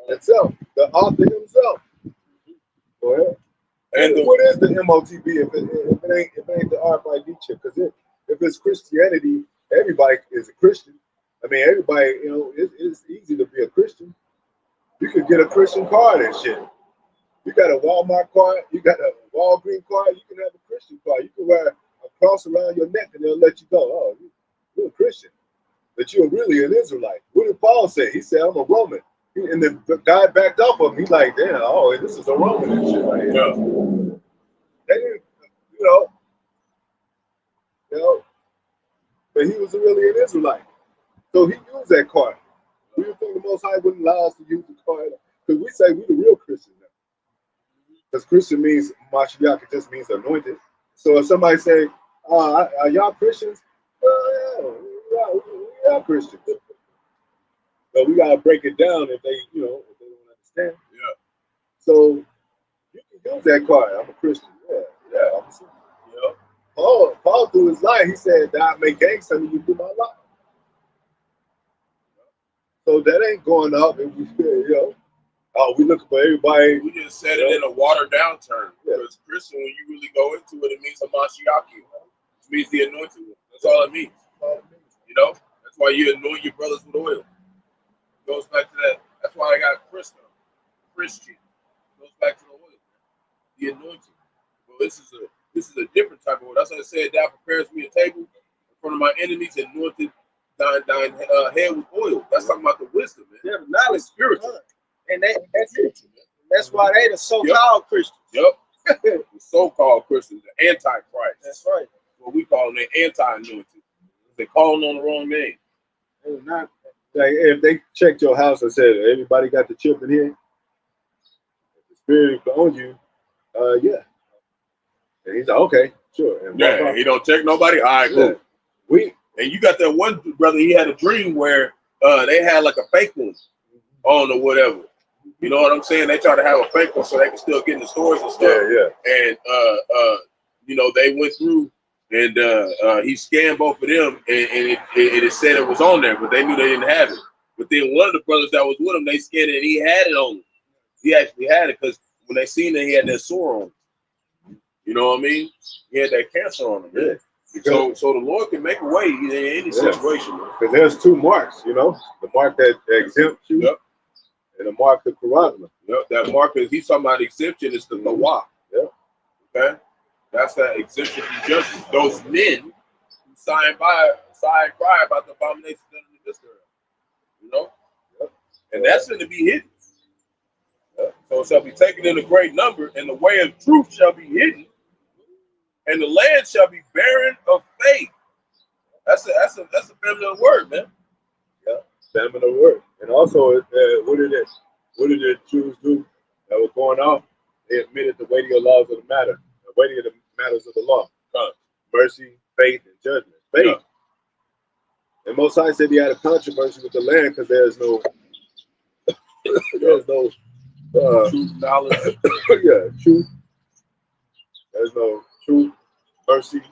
itself, the author himself. Go ahead. And what is the MOTB if it ain't the RFID chip? Because if it's Christianity, everybody is a Christian. I mean, everybody, you know, it's easy to be a Christian. You can get a Christian card and shit. You got a Walmart card, you got a Walgreens card, you can have a Christian card. You can wear a cross around your neck and they'll let you go. Oh, you're a Christian. But you're really an Israelite. What did Paul say? He said, I'm a Roman. And the guy backed up on him. He's like, damn, oh, this is a Roman and shit right here. Yeah. They didn't, you know, but he was really an Israelite. So he used that card. Do you think the Most High wouldn't allow us to use the card? Because we say we're the real Christians now. Because Christian means, Mashiach, it just means anointed. So if somebody say, are y'all Christians? Well, yeah, we are Christians. But we got to break it down if they, you know, if they don't understand. Yeah. So you can use that card. I'm a Christian. Yeah, I'm a Christian. Yeah. Paul through his life, he said that I make gangsta of you through my life. So that ain't going up if we, you know, oh, we looking for everybody. We just said it in a watered down term. Yeah. Because Christian, when you really go into it, it means a Mashiach. It means the anointed one. That's all it means. You know? That's why you anoint your brothers with oil. It goes back to that. That's why I got Christian. It goes back to the oil. The anointing. Well, this is a different type of oil. That's why I said that prepares me a table in front of my enemies, anointed thine head with oil. That's talking about the wisdom, man. Yeah, the knowledge, spiritual. And that's why they the so-called Christians. Yep. The so-called Christians, the antichrist. That's right. What we call them, the anti-anointed. They're calling on the wrong name. It's not like if they checked your house and said everybody got the chip in here, if the spirit owns you, yeah. And he's like, okay, sure. And yeah, he don't check nobody. All right, cool. And you got that one brother, he had a dream where they had like a fake one on or whatever. You know what I'm saying? They try to have a fake one so they can still get in the stores and stuff. Yeah. And you know, they went through and he scanned both of them and it said it was on there, but they knew they didn't have it. But then one of the brothers that was with him, they scanned it and he had it on him. He actually had it because when they seen it, he had that sore on him. You know what I mean? He had that cancer on him. Yeah. So the Lord can make a way in any situation. Because there's two marks, you know, the mark that exempts you, and the mark of charisma. Yep, that mark is he's talking about exemption is the Yahawah. Yep. Okay, that's that exemption from justice. Those men who sigh and cry about the abominations done in this earth. You know, and that's going to be hidden. So it shall be taken in a great number, and the way of truth shall be hidden. And the land shall be barren of faith. That's a feminine word, man. Yeah, feminine word. And also, what did the Jews do that was going off? They admitted the weightier laws of the matter, the weightier the matters of the law, mercy, faith, and judgment. Faith. Yeah. And Most High said he had a controversy with the land because there's no truth, knowledge. Yeah, truth. There's no truth, mercy, and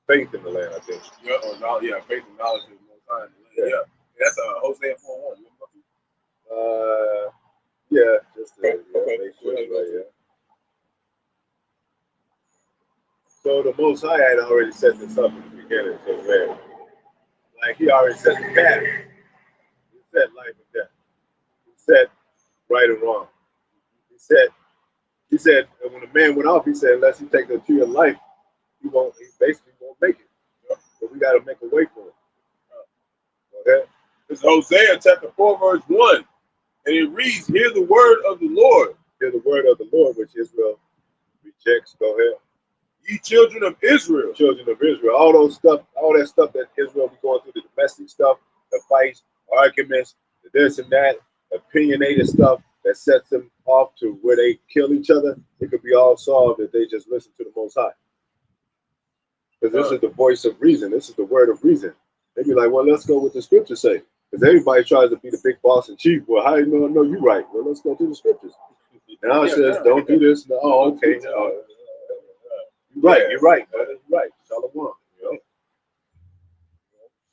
faith in the land, I think. Yeah, or knowledge, faith and knowledge is Most High in the land. Yeah. That's Hosea 4:1. Just to make sure it's right, yeah. So the Most High had already set this up in the beginning, so man. Like he already set the path. He set life and death. He set right and wrong. He said when the man went off, he said, unless he take the tree of life, he basically won't make it. But we gotta make a way for him. Okay? It's Hosea chapter 4, verse 1. And it reads, hear the word of the Lord. Hear the word of the Lord, which Israel rejects. Go ahead. Ye children of Israel. Children of Israel. All that stuff that Israel be going through, the domestic stuff, the fights, arguments, the this and that, opinionated stuff that sets them off to where they kill each other, it could be all solved if they just listen to the Most High. Because this is the voice of reason. This is the word of reason. They be like, well, let's go with the scriptures say. Because everybody tries to be the big boss and chief. Well, how do you know you're right? Well, let's go through the scriptures. Now it says, don't do this. No, oh, okay. You're right, brother. You're right. Shalom. You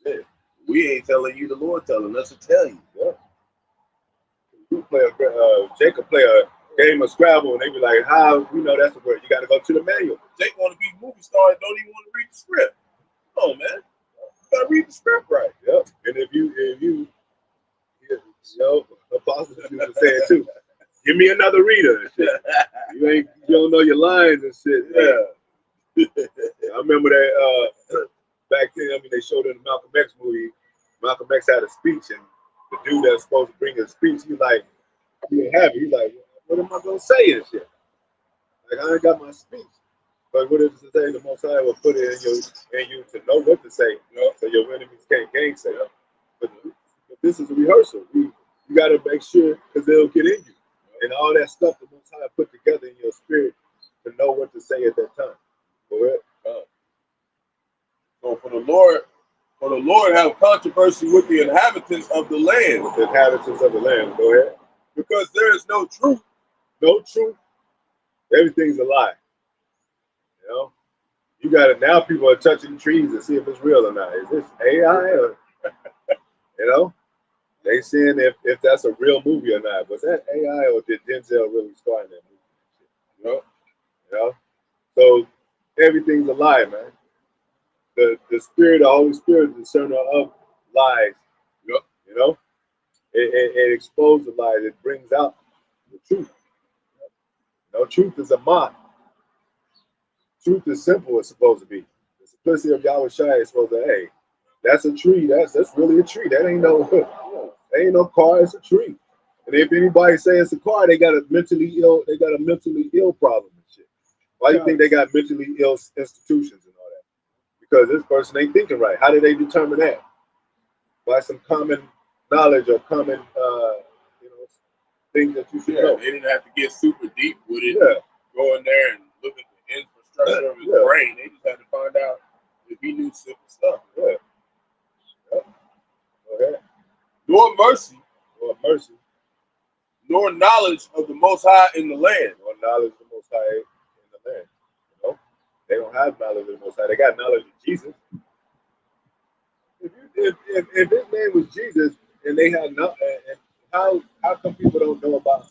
know? We ain't telling you, the Lord telling us to tell you. Yeah. You play Jacob play a game of Scrabble, and they be like, how you know that's the word? You got to go to the manual. Jake want to be a movie star and don't even want to read the script. Come on, man. gotta read the script right. Yep. And if you know, apostles used to say it too. Give me another reader and shit. You don't know your lines and shit. Yeah. I remember that back then. I mean, they showed in the Malcolm X movie. Malcolm X had a speech, and the dude that's supposed to bring his speech, he didn't have it. He's like, what am I gonna say and shit? Like, I ain't got my speech. But what does it say? The Most High will put it in you to know what to say, so your enemies can't gainsay it. But this is a rehearsal. You got to make sure, because they'll get in you. And all that stuff the Most High put together in your spirit to know what to say at that time. Go ahead. So for the Lord have controversy with the inhabitants of the land. With the inhabitants of the land. Go ahead. Because there is no truth. No truth. Everything's a lie. You know? You got it. Now people are touching trees to see if it's real or not. Is this AI or, you know? They seeing if that's a real movie or not. Was that AI or did Denzel really star in that movie? You know? So everything's a lie, man. The spirit, the Holy Spirit, the discerner of lies. You know? It exposes the lies. It brings out the truth. No, truth is a mock. Truth is simple, it's supposed to be. The simplicity of Yahawashi is supposed to, hey, that's a tree. That's really a tree. That ain't no car, it's a tree. And if anybody say it's a car, they got a mentally ill problem and shit. Why do you think they got mentally ill institutions and all that? Because this person ain't thinking right. How did they determine that? By some common knowledge or common things that you should know. They didn't have to get super deep with it. Go in there and look at the infrastructure of his brain. They just had to find out if he knew simple stuff. Okay. Nor mercy, nor knowledge of the Most High in the land. Nor knowledge of the Most High in the land. You know? They don't have knowledge of the Most High. They got knowledge of Jesus. If his name was Jesus and they had no, and how come people don't know about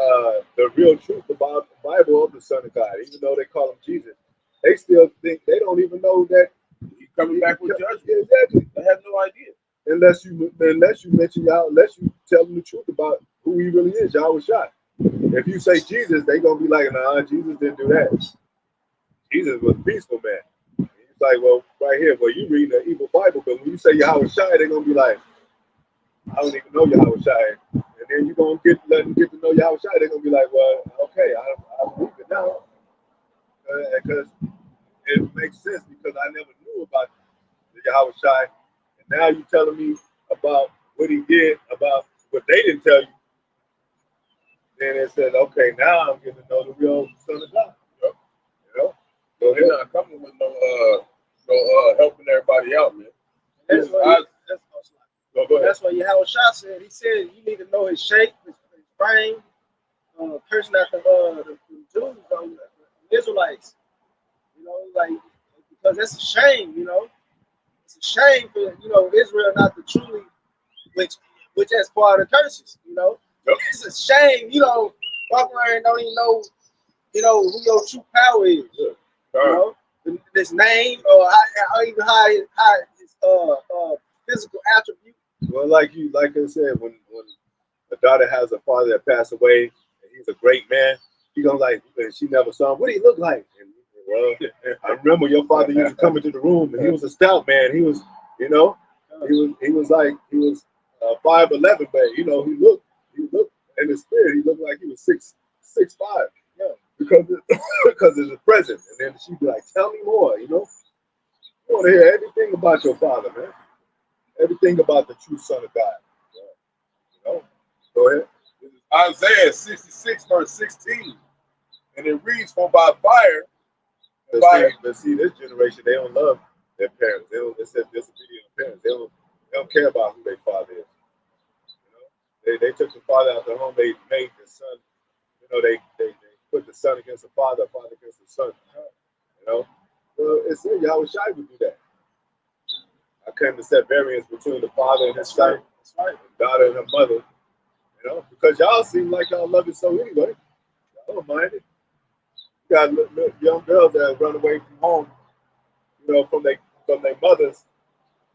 the real truth about the Bible of the Son of God, even though they call him Jesus? They still think they don't even know that he's coming back with judgment. Exactly. They have no idea. Unless you mention unless you tell them the truth about who he really is, Yahawashi. If you say Jesus, they gonna be like, nah, Jesus didn't do that. Jesus was a peaceful man. It's like, well, right here, well, you read the evil Bible, but when you say Yahawashi, they're gonna be like, I don't even know Yahawashi. And then you're gonna let them get to know Yahawashi, they're gonna be like, well, okay, I believe it now. Because it makes sense because I never knew about the Yahawashi. And now you're telling me about what he did, about what they didn't tell you. Then it said, okay, now I'm getting to know the real Son of God. You know? So they're not coming with no helping everybody out, man. That's what Yahawashi said. He said you need to know his shape, his frame, person after the Jews, the Israelites. You know, like, because that's a shame, you know. It's a shame for, Israel not to truly, which as part of the curses, you know. It's a shame, walk around and don't even know, who your true power is. You know, this name or even how his physical attribute. Well, like I said, when a daughter has a father that passed away and he's a great man, he gonna like, and she never saw him. What do he look like? And, well, I remember your father used to come into the room and he was a stout man. He was, he was 5'11", but he looked in the spirit. He looked like he was 6'5". Yeah, because of the presence. And then she'd be like, "Tell me more." You want to hear everything about your father, man. Everything about the true Son of God. Go ahead. This is Isaiah 66 verse 16, and it reads, "For by fire." But see, this generation, they don't love their parents. They said disobedient parents. They don't care about who their father is. They took the father out of the home. They made the son. They put the son against the father against the son. Well, it's Yahawashi would do that. I came to set variance between the father and his son, the daughter and her mother. Because y'all seem like y'all love it so anyway. Y'all don't mind it. You got young girls that run away from home, from their from their mothers,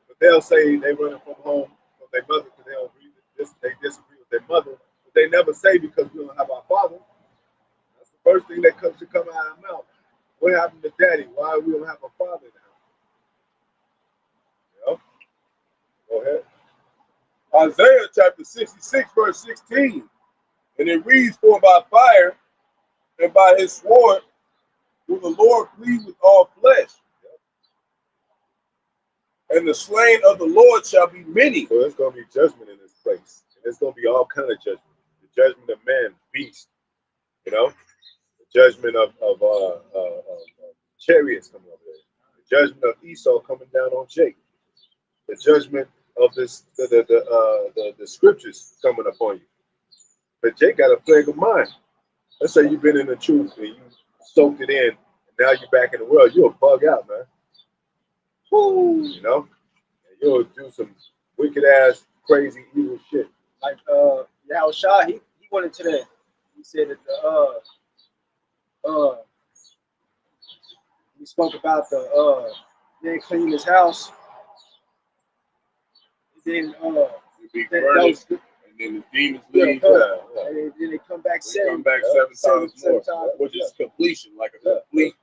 but they'll say they running from home from their mother because they don't agree with this, they disagree with their mother. But they never say because we don't have our father. That's the first thing that should come out of our mouth. What happened to daddy? Why we don't have a father now? You know? Go ahead. Isaiah chapter 66, verse 16. And it reads, for by fire and by his sword will the Lord plead with all flesh. And the slain of the Lord shall be many. So there's going to be judgment in this place. And there's going to be all kind of judgment. The judgment of man, beast, you know? The judgment of chariots coming over there. The judgment of Esau coming down on Jacob. The judgment of this, the scriptures coming upon you. But Jake got a plague of mind. Let's say you've been in the truth and you soaked it in, and now you're back in the world. You'll bug out, man. Woo, you know? And you'll do some wicked ass, crazy, evil shit. Like Yahawashi, he went into that. He said that he spoke about the then clean his house. Then be furnished, and then the demons leave. And then they come back seven times more, which is completion, like a complete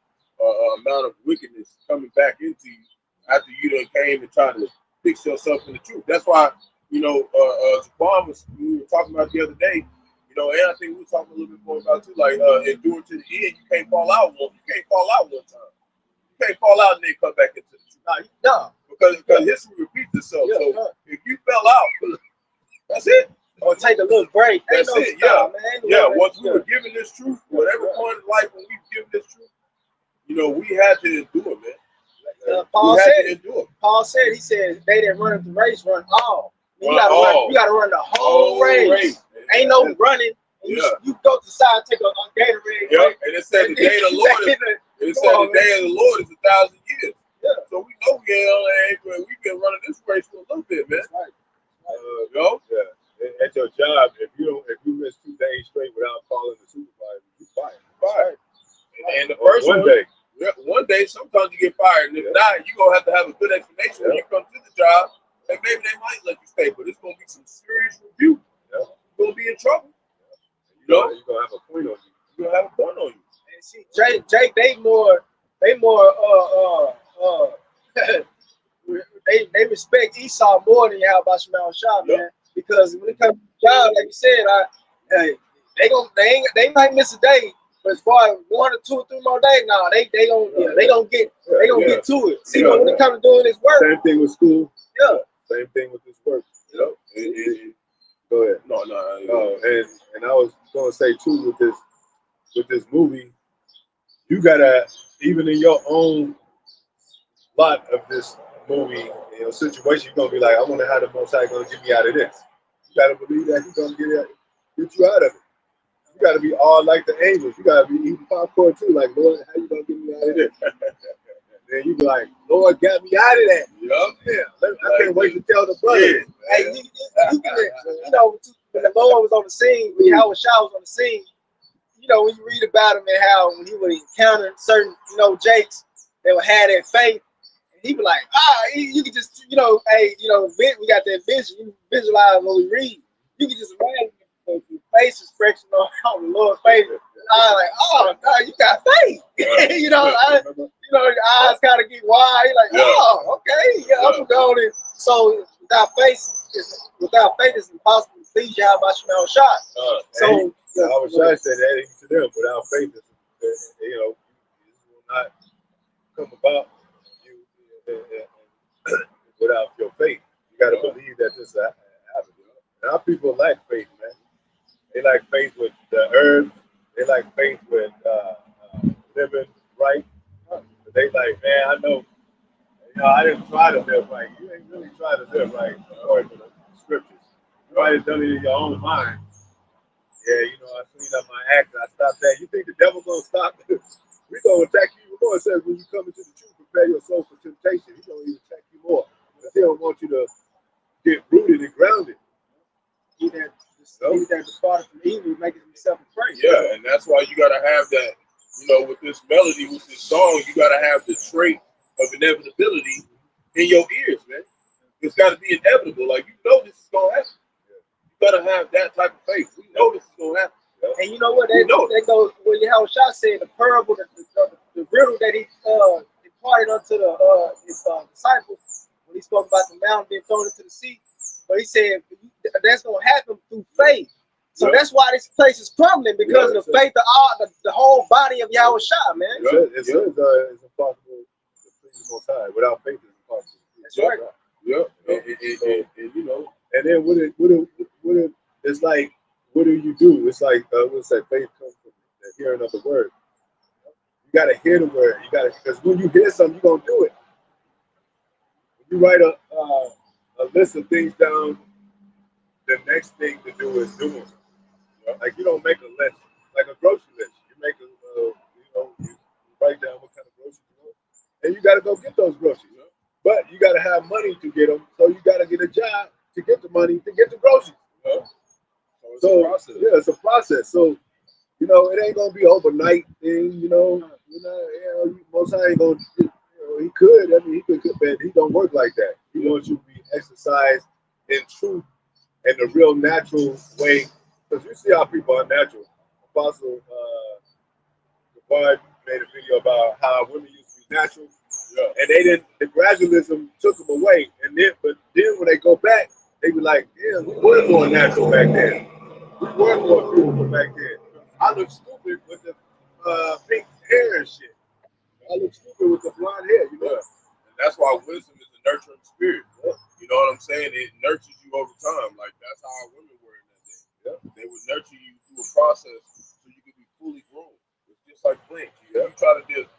amount of wickedness coming back into you after you done came and tried to fix yourself in the truth. That's why, you know, we were talking about the other day, you know, and I think we were talking a little bit more about too, like enduring to the end. You can't fall out one. You can't fall out one time. You can't fall out and then come back into the truth. No. Because history repeats itself. So if you fell out, that's it. Or take a little break. That's it. Man. Once we were given this truth, whatever point in life when we given this truth, you know, we had to endure, man. Paul said, he said, they that run the race run all. You gotta run the whole race. Ain't no running. You go to the side and take a Gatorade. Yeah, and it said the day of the Lord is the day of the Lord is 1,000 years. Yeah. So we know we've been running this race for a little bit, man. Right. At your job, if you miss 2 days straight without calling the supervisor, you fired. And the first one day. Yeah, one day, sometimes you get fired, and if not, you're gonna have a good explanation when you come to the job, and maybe they might let you stay, but it's gonna be some serious review. You're gonna be in trouble. You know, you're gonna have a point on you. You're gonna have a point on you. And see, Jake, they more they respect Esau more than Yahawashi, man. Because when it comes to the job, like you said, they might miss a day, but as far as 1 or 2 or 3 more days, they gonna get to it. See, when it comes to doing this work, same thing with school. Yeah. Same thing with this work. You know. Go ahead. No. And I was gonna say too with this movie, you gotta, even in your own lot of this movie, you know, situation, you're gonna be like, I wonder how the Most High gonna get me out of this. You gotta believe that He's gonna get you out of it. You gotta be all like the angels. You gotta be eating popcorn too, like, Lord, how you gonna get me out of this? Then you be like, Lord, got me out of that. I can't wait to tell the brothers. Hey, you know, when the Lord was on the scene, when Yahawashi was on the scene, you know, when you read about him and how when he would encounter certain, you know, Jakes, they would have that faith. He be like, you can just, you know, we got that vision. You visualize when we read. You can just imagine the face expression on the Lord's face. I'm like, oh, God, you got faith. Your eyes kind of get wide. You're like, okay, I'm going to. So without faith, it's impossible to please Yahawashi. So Yahawashi said that to them. Without faith, this will not come about. Without your faith, you got to believe that this happen. And our people lack faith, man. They lack faith with the herbs. They lack faith with living right. They like, man, I know. I didn't try to live right. You ain't really trying to live right according to the scriptures. You might have done it in your own mind. Yeah, I cleaned up my act. I stopped that. You think the devil gonna stop this? We gonna attack you. The Lord says when you come into the truth, prepare your soul for temptation. He's gonna even attack you more. Because he don't want you to get rooted and grounded. He that departed from evil making himself afraid. Yeah, and that's why you gotta have that, with this melody, with this song, you gotta have the trait of inevitability in your ears, man. It's got to be inevitable. Like, you know this is going to happen. You got to have that type of faith. We know this is going to happen. And you know what? That goes where Yahawashi said the parable, the riddle that he imparted unto his disciples when he spoke about the mountain being thrown into the sea. But he said that's going to happen through faith. So that's why this place is crumbling, because of the faith of all the whole body of Yahawashi, man. It's impossible to please the Most High. Without faith, it's impossible. That's right. And you know, and then what it's like, what do you do? It's like what's that? Faith comes from the hearing of the word. You gotta hear the word. You gotta, because when you hear something, you're gonna do it. When you write a list of things down, the next thing to do is doing it. Like, you don't make a list, like a grocery list. You make you write down what kind of groceries you want, and you gotta go get those groceries. But you gotta have money to get them, so you gotta get a job to get the money to get the groceries. So it's a process. So it ain't gonna be overnight thing. Most High ain't gonna. He could. I mean, he could, but he don't work like that. He wants you to be exercised in truth and the real natural way. Because you see how people are natural. Apostle Barak made a video about how women used to be natural, and they didn't. The gradualism took them away, but then when they go back, they be like, "Yeah, we were more natural back then. We were more beautiful back then. I look stupid with the pink hair and shit. I look stupid with the blonde hair, And that's why wisdom is a nurturing spirit. You know what I'm saying? It nurtures you over time. Like, that's how our women were in that day. They would nurture you through a process so you could be fully grown. It's just like plants. You try to just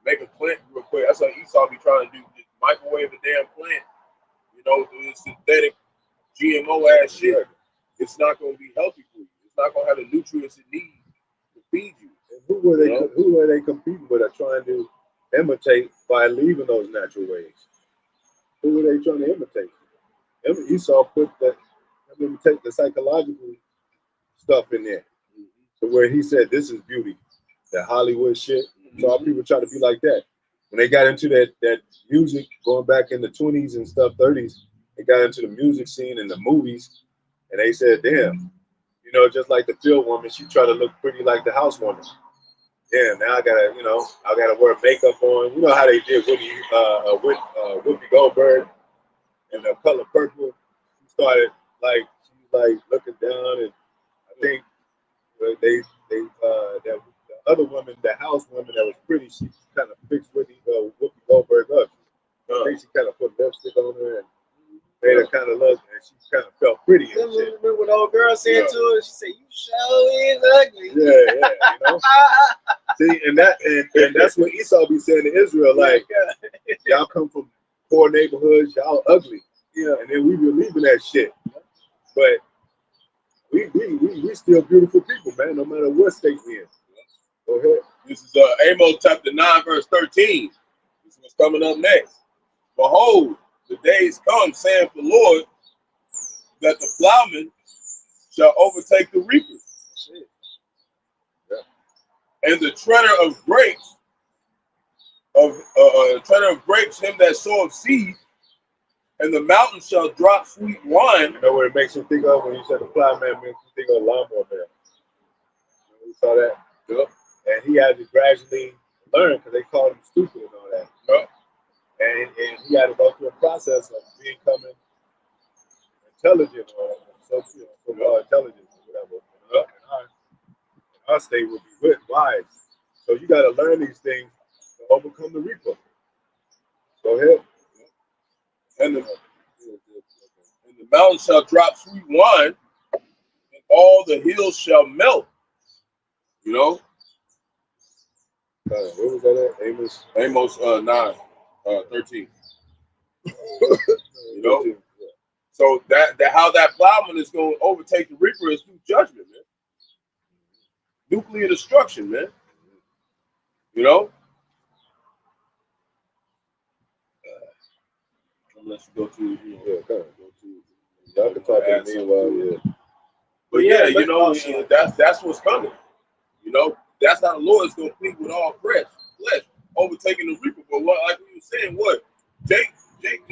make a plant real quick. That's what Esau be trying to do. Just microwave a damn plant. Through this synthetic GMO ass shit. It's not going to be healthy for you. It's not going to have the nutrients it needs to feed you. And who are they competing with or trying to imitate by leaving those natural ways? Who are they trying to imitate? Esau put imitate the psychological stuff in there. So where he said this is beauty, that Hollywood shit. So all people try to be like that. When they got into that music, going back in the 20s and stuff, 30s, they got into the music scene and the movies, and they said, damn, just like the field woman, she tried to look pretty like the housewoman. Yeah, now I gotta wear makeup on. You know how they did Whoopi Goldberg and The Color Purple. She started she was looking down, and I think the other woman, the house woman that was pretty, she kind of fixed Whoopi Goldberg up. I think she kind of put lipstick on her and made her kind of look, and she kind of felt pretty and shit. Remember what the old girl said to her? She said, "You sure is ugly." Yeah. See, and that's what Esau be saying to Israel, like, y'all come from poor neighborhoods, y'all ugly. And then we believe in that shit. But we still beautiful people, man, no matter what state we in. Go ahead. This is Amos chapter 9, verse 13. This is what's coming up next. Behold, the days come, saith the Lord, that the plowman shall overtake the reaper. And the treader of grapes, him that soweth seed, and the mountain shall drop sweet wine. You know what it makes you think of when you said the plowman? Makes you think of a lawnmower man. You saw that? Yep. And he had to gradually learn because they called him stupid and all that. Yep. And he had to go through a process of becoming intelligent or so-called intelligence or whatever. Yep. And our state would be wise. So you got to learn these things to overcome the reaper. Go ahead. And the mountain shall drop sweet wine, and all the hills shall melt. What was that at? Amos 9, 13. So that how that plowman is going to overtake the reaper is through judgment, man. Nuclear destruction, man. Unless you go to, y'all can talk to me while, But that's what's coming. That's how the Lord is going to plead with all flesh, overtaking the reaper. But like we were saying, Jake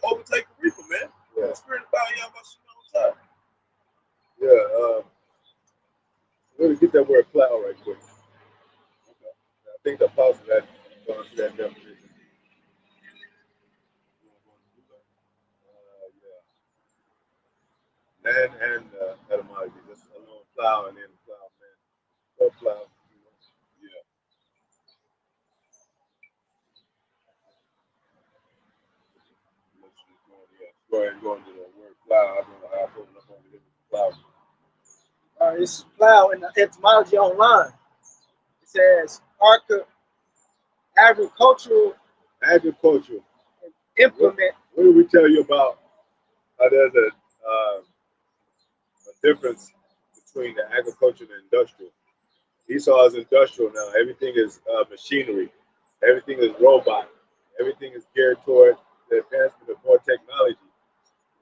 overtake the reaper, man. Yeah. The spirit of Yahawashi outside. Yeah. Let me get that word plow right quick. Okay. I think the apostle had gone through that definition. And etymology, just alone plow and then plow, man. Or plow. Yeah. Go ahead and go into the word plow. I don't know how I put it up on the plow. This is plow in the etymology online. It says agricultural implement. What did we tell you about how there's a difference between the agriculture and industrial? Esau is industrial now. Everything is machinery. Everything is robot. Everything is geared toward the advancement of more technology.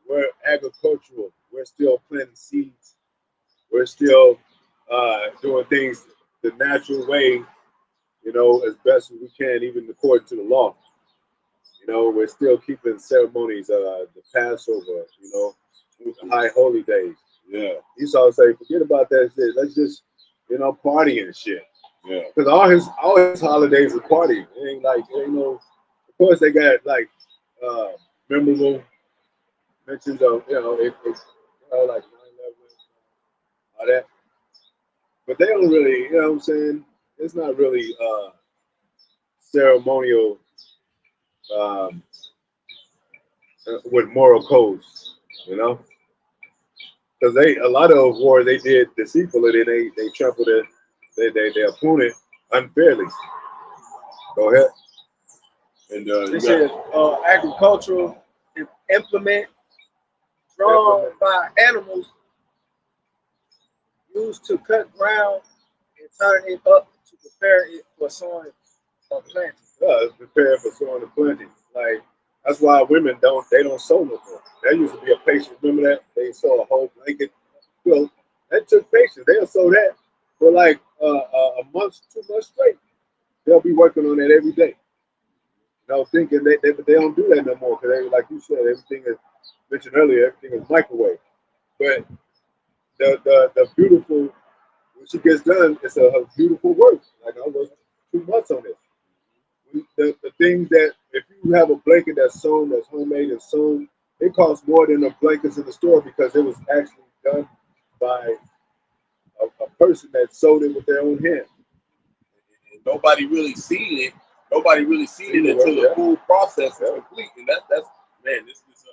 We're agricultural. We're still planting seeds. We're still doing things the natural way, you know, as best as we can, even according to the law. You know, we're still keeping ceremonies, the Passover, you know, the high holy days. Yeah. Esau say, forget about that shit. Let's just, you know, party and shit. Yeah. Because all his holidays are partying. It ain't no. Of course, they got like memorable mentions of, you know, like 9/11, all that. But they don't really, you know what I'm saying? It's not really ceremonial with moral codes, you know? Because a lot of wars they did deceitfully, they trampled their opponent unfairly. Go ahead. And They said agricultural implement drawn by animals used to cut ground and turn it up to prepare it for sowing or planting. Yeah, it's prepared for sowing and planting. Like that's why women don't sow no more. That used to be a patient. Remember that they sow a whole blanket. Well, that took patience. They'll sow that for like a month, 2 months straight. They'll be working on that every day. You know, thinking they don't do that no more because, like you said, everything is mentioned earlier. Everything is microwave. But the beautiful when she gets done, it's a beautiful work. Like I was 2 months on it. The things that if you have a blanket that's sewn, that's homemade and sewn, it costs more than the blankets in the store because it was actually done by a person that sewed it with their own hand. And nobody really seen it. Nobody really seen it until the full process is complete. And that's man, this is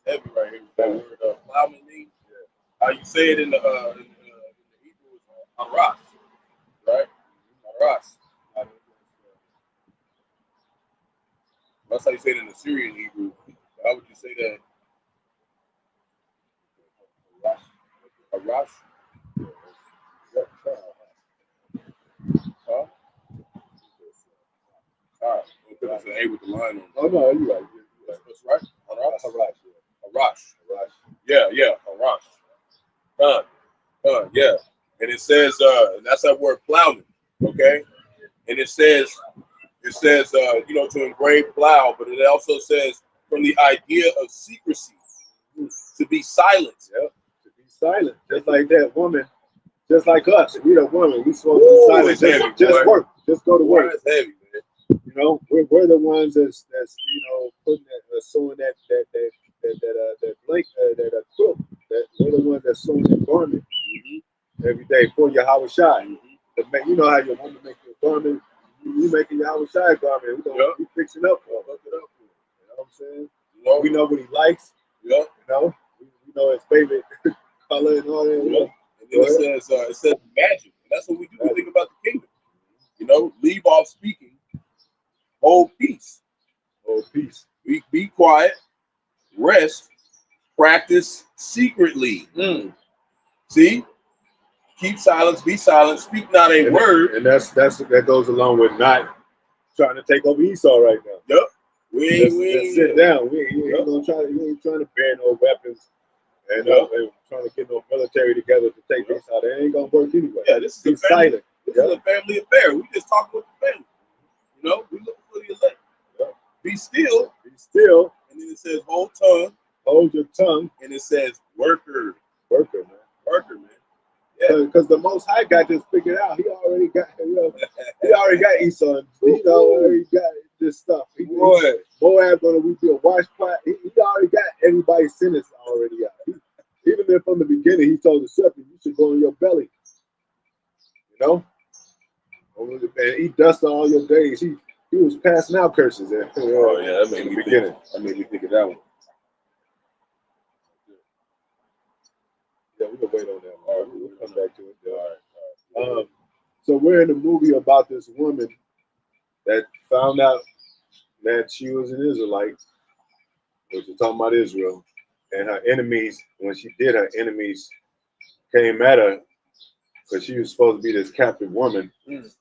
heavy right here. That word plowman means. How you say it in the Hebrew is haras, right? Haras. That's how you say it in the Syrian Hebrew. How would you say that? Haras? Huh? All right. Because it's an A with the line on it. Oh no, you're right. That's right. Haras. Harash. Yeah, Haras. Yeah. And it says, that's that word plowman, okay? And it says, you know, to engrave plow, but it also says from the idea of secrecy, to be silent. Yeah, to be silent. Just like that woman, just like us. We the woman. We supposed to be silent. Just work. Just go to work. It's heavy, man. You know, we're the ones that's you know putting that sewing that blank that quilt. That we're the ones that's sewing that garment every day for Yahawashi. You know how your woman make your garment. You making Yahawashi garment. We fixing up for it. You know what I'm saying? We know what he likes. Yeah. You know, we know his favorite color and all that. Yeah. And then it says magic. And that's what we do. We think about the kingdom. You know, leave off speaking. Hold peace. Be quiet. Rest. Practice secretly. See? Keep silence. Be silent. Speak not a word. And that goes along with not trying to take over Esau right now. Yep. We sit down. We ain't trying to bear no weapons and trying to get no military together to take this out. It ain't gonna work anyway. Yeah, this is silent. This is a family affair. We just talking with the family. You know, we looking for the elect. Be still. And it says hold tongue. Hold your tongue. And it says worker. Worker, man. Worker, man. Yeah, because the Most High got this figured out. He already got, he already got Esau. He already got this stuff. Moab gonna be a wash pot. He already got everybody's sentence already out. Even if from the beginning he told the serpent, you should go on your belly. You know? And eat dust all your days. He was passing out curses there. Oh yeah, that made me beginning. That made me think of that one. Yeah, we can wait on that. All right, we'll come back to it. All right. So we're in a movie about this woman that found out that she was an Israelite, which we're talking about Israel, and her enemies, when she did, her enemies came at her because she was supposed to be this captive woman.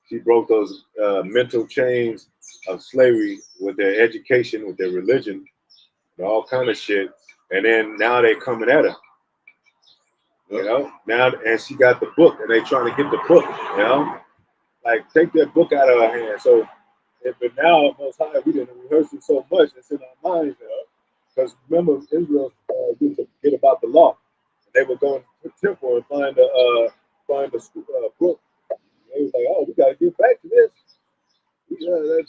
She broke those mental chains of slavery with their education, with their religion, and all kind of shit. And then now they're coming at her. You know, now, and she got the book, and they trying to get the book, you know, like take that book out of her hand. So, but now, Most High, we didn't rehearse it so much, it's in our minds, you know, because remember, Israel used to forget about the law. They would go into the temple and find the book. They was like, oh, we got to get back to this.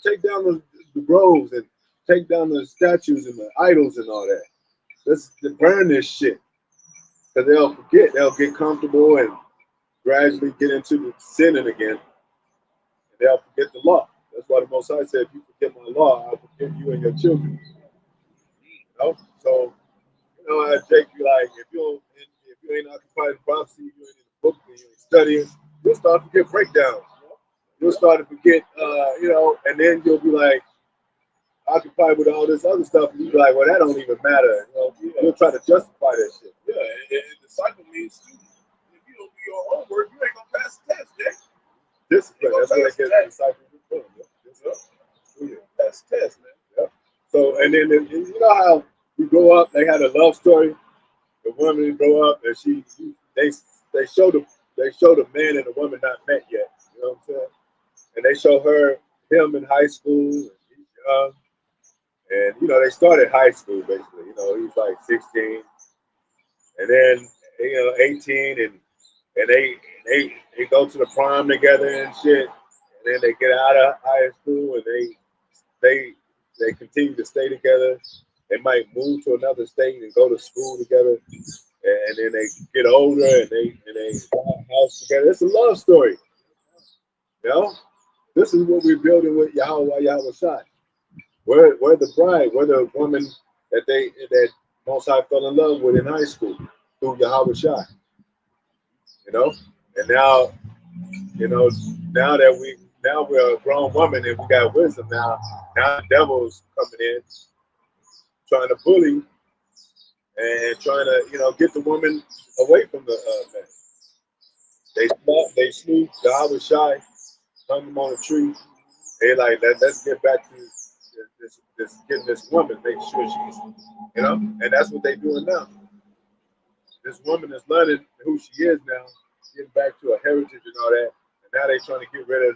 Take down the groves and take down the statues and the idols and all that. Let's burn this shit. Because they'll forget, they'll get comfortable and gradually get into the sinning again. And they'll forget the law. That's why the Most High said, if you forget my law, I'll forgive you and your children. You know? So, you know, I take you like, if you ain't occupied in prophecy, you ain't in the book, and you ain't studying, you'll start to get breakdowns. You'll start to forget, you know, and then you'll be like, occupied with all this other stuff, and you be like, well, that don't even matter. You know, you'll try to justify that shit. Yeah, and disciple means student. If you don't do your homework, you ain't gonna pass the test, Jay. Discipline. That's what I get disciples from. Pass the test, man. Yeah. So, and then you know how you grow up, they had a love story. The woman grow up, and they show the man and the woman not met yet. You know what I'm saying? And they show him in high school, and he's young. And, you know, they started high school, basically. You know, he's like 16. And then, you know, 18. And they go to the prom together and shit. And then they get out of high school and they continue to stay together. They might move to another state and go to school together. And then they get older and they buy a house together. It's a love story. You know? This is what we're building with Yahawah, Yahawashi. We're the bride, we're the woman that Most High fell in love with in high school through Yahawashi. You know? And now, you know, now we're a grown woman and we got wisdom now. Now the devil's coming in, trying to bully and trying to, you know, get the woman away from the man. They snoop Yahawashi, hung him on a tree. They like, let's get back to this getting this woman, make sure she's, you know, and that's what they're doing now. This woman is learning who she is now, getting back to her heritage and all that, and now they're trying to get rid of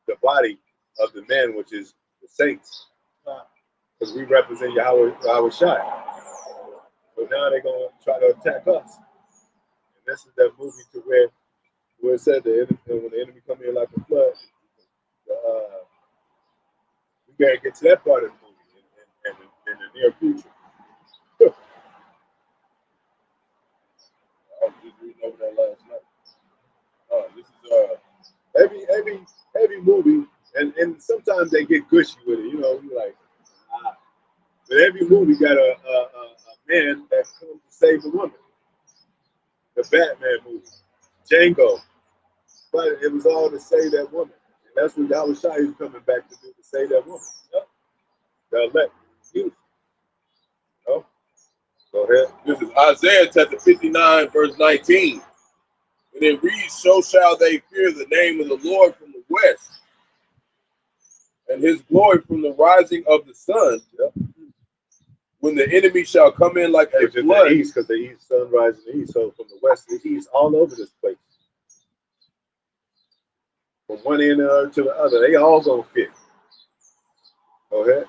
the body of the man, which is the saints, because we represent Yahawashi. So now they're going to try to attack us. And this is that movie to where it said when the enemy come in like a flood, we got to get to that part of the movie in the near future. I was just reading over that last night. This is heavy movie, and sometimes they get gushy with it. You know, you're like, but every movie got a man that comes to save the woman. The Batman movie, Django, but it was all to save that woman, and that's what Yahawashi is coming back to do, to save that woman. Yep. The elect youth. Oh, go ahead. This is Isaiah chapter 59, verse 19. And it reads, so shall they fear the name of the Lord from the west, and his glory from the rising of the sun. Yep. When the enemy shall come in like a flood. The east, because the east sun rises in the east, so from the west to the east, all over this place. From one end to the other, they all gonna fit. Go ahead.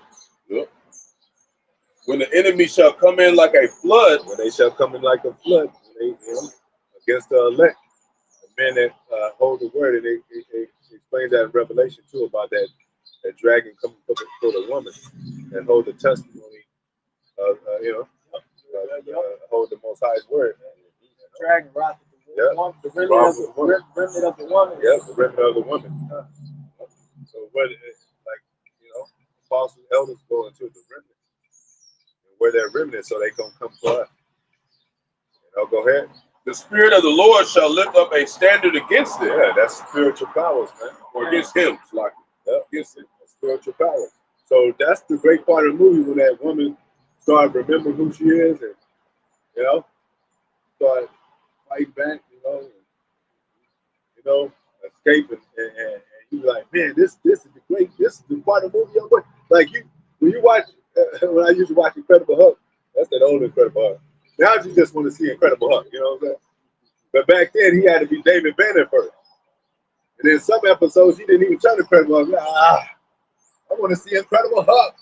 Yep. When the enemy shall come in like a flood, when they shall come in like a flood, against the elect, the men that hold the word, and they explain that in Revelation too about that dragon coming for the woman and hold the testimony of hold the Most High's word. Dragon rock the remnant of the woman. Yeah, the remnant of the woman. So what, apostles, elders go into the remnant, and where they're remnant, so they gonna come for us. Go ahead. The Spirit of the Lord shall lift up a standard against it. Yeah, that's spiritual powers, man. Or against him. Against it. Spiritual powers. So that's the great part of the movie, when that woman started remembering who she is, and start fighting back, escaping, and you like, man, this is the part of the movie I'm watching. Like when you watch, when I used to watch Incredible Hulk, that's that old Incredible Hulk. Now you just want to see Incredible Hulk, you know what I'm saying? But back then he had to be David Banner first, and then some episodes he didn't even turn Incredible Hulk. I want to see Incredible Hulk,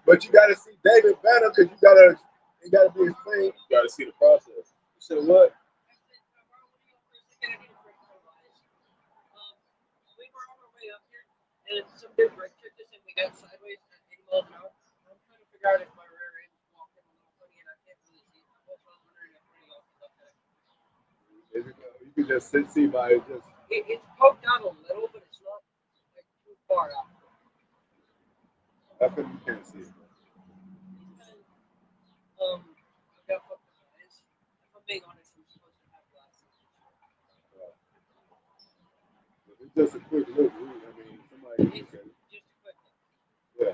but you got to see David Banner because it got to be explained. You got to see the process. You said what? And some big brake took us and we got sideways at 80 miles an hour. I'm trying to figure out if my rear end is walking a little funny and I can't really see it. That's what I'm wondering if any of y'all can look at it. You can just see by it. It's poked out a little, but it's not like too far out. How come you can't see it? I've got fucking eyes. If I'm being honest, I'm supposed to have glasses. It's just a quick look. I mean, somebody can look at it. Just a quick look. Yeah.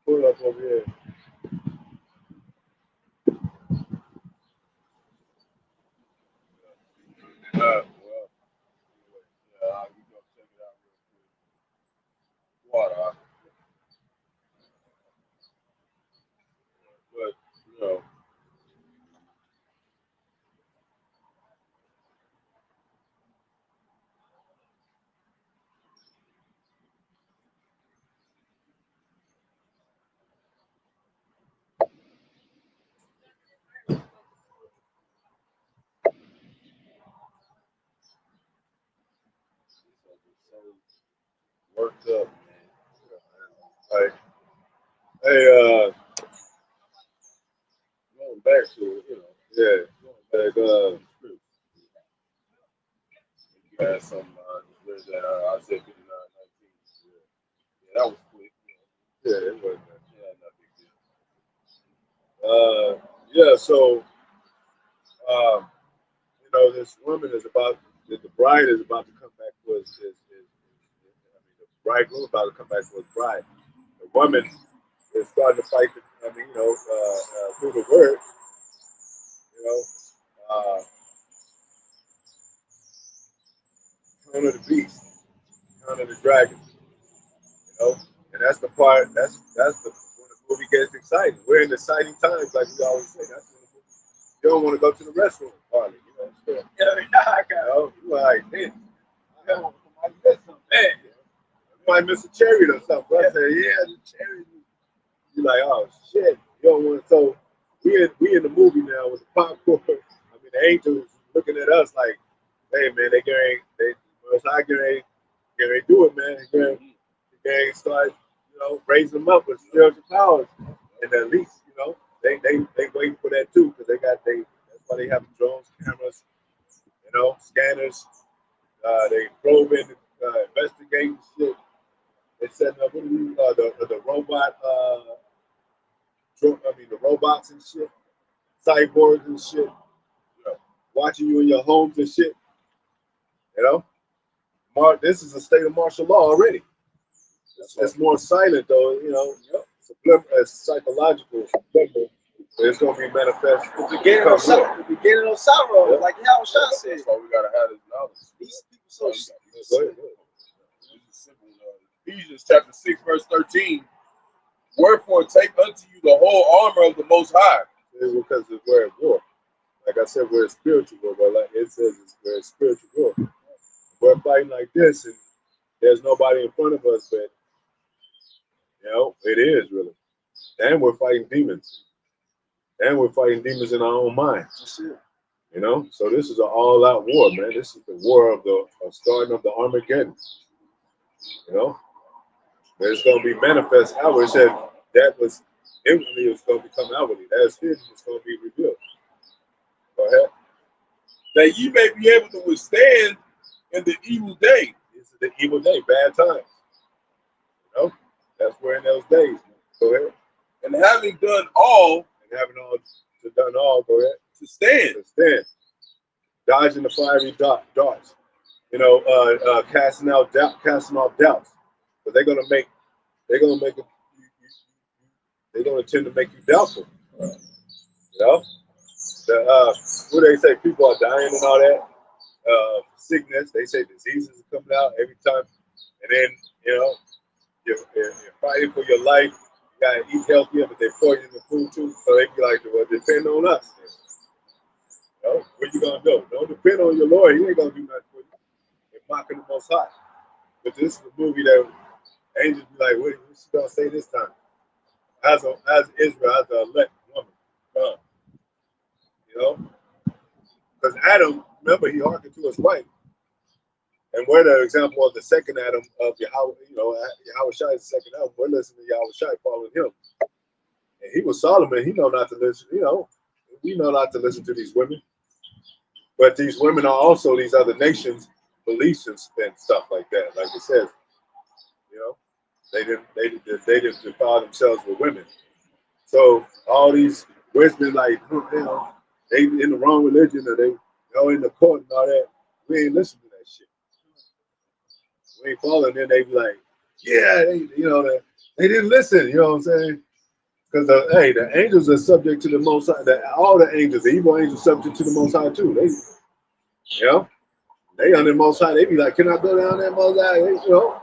Pull up over here. You go check it out real quick. Water. But, Worked up, man. Hey, going back to it, yeah. you had some, I said 59, 19. Yeah, that was quick. Yeah, it wasn't. Yeah, not big deal. Yeah. So, this woman the bride is about to come back for the bridegroom about to come back for his bride. The woman is starting to fight through the word, counter the beast, counter the dragon, and that's the part. That's when the movie gets exciting. We're in exciting times, like we always say. That's when the movie, you don't want to go to the restroom, hardly. You're like, man, I miss some man. You might miss a cherry or something. But I say, yeah, the cherry. You're like, oh shit, you don't want to. So we in the movie now with the popcorn. I mean, the angels looking at us like, hey man, they do it, man. They start, raising them up with spiritual powers, and at least, they waiting for that too, because that's why they have drones, cameras, scanners. They probing, investigating shit. They setting up the robot, the robots and shit, cyborgs and shit, watching you in your homes and shit. This is a state of martial law already. It's more silent though, it's psychological. It's gonna be manifest. The beginning of sorrow, like Yahawashi said. That's why we gotta have this knowledge. These people so Ephesians chapter 6, verse 13. Wherefore take unto you the whole armor of the Most High. It's because we're at war. Like I said, we're a spiritual war, but like it says, we're a spiritual war. We're fighting like this, and there's nobody in front of us, but it is really. And we're fighting demons. And we're fighting demons in our own minds. That's it. You know? So this is an all-out war, man. This is the war of the starting of the Armageddon. You know? But it's going to be manifest outward. It said that was inwardly, it's going to become outwardly. That's hidden, it's going to be revealed. Go ahead. That ye may be able to withstand in the evil day. This is the evil day, bad times. You know? That's where in those days. Go ahead. And having done all, And having all done all, go ahead. to stand. To stand. Dodging the fiery darts. You know, casting off doubts. But they're gonna tend to make you doubtful. You know? What they say, people are dying and all that. Sickness, they say diseases are coming out every time. And then, you know, you're fighting for your life. You gotta eat healthier, but they poison the food too. So they be like, well, depend on us. You know, what you gonna do? Don't depend on your Lord. He ain't gonna do nothing for you. They're mocking the Most High. But this is a movie that angels be like, what she gonna say this time? As Israel, as the elect woman. You know? Because Adam, remember, he hearkened to his wife. And we're the example of the second Adam of Yahawah, you know, Yahawashi is the second Adam. We're listening to Yahawashi, following him. And he was Solomon, he know not to listen, you know, we know not to listen to these women. But these women are also these other nations' beliefs and stuff like that. Like it says, you know, they didn't defile themselves with women. So all these wisdom, like, you know, they in the wrong religion, or they go in the court and all that. We ain't listening to that shit. We ain't following. Then they be like, yeah, you know, they didn't listen. You know what I'm saying? Because the angels are subject to the Most High. All the angels, the evil angels, subject to the Most High too. They, you know, they under the Most High. They be like, can I go down there, Most High? You know,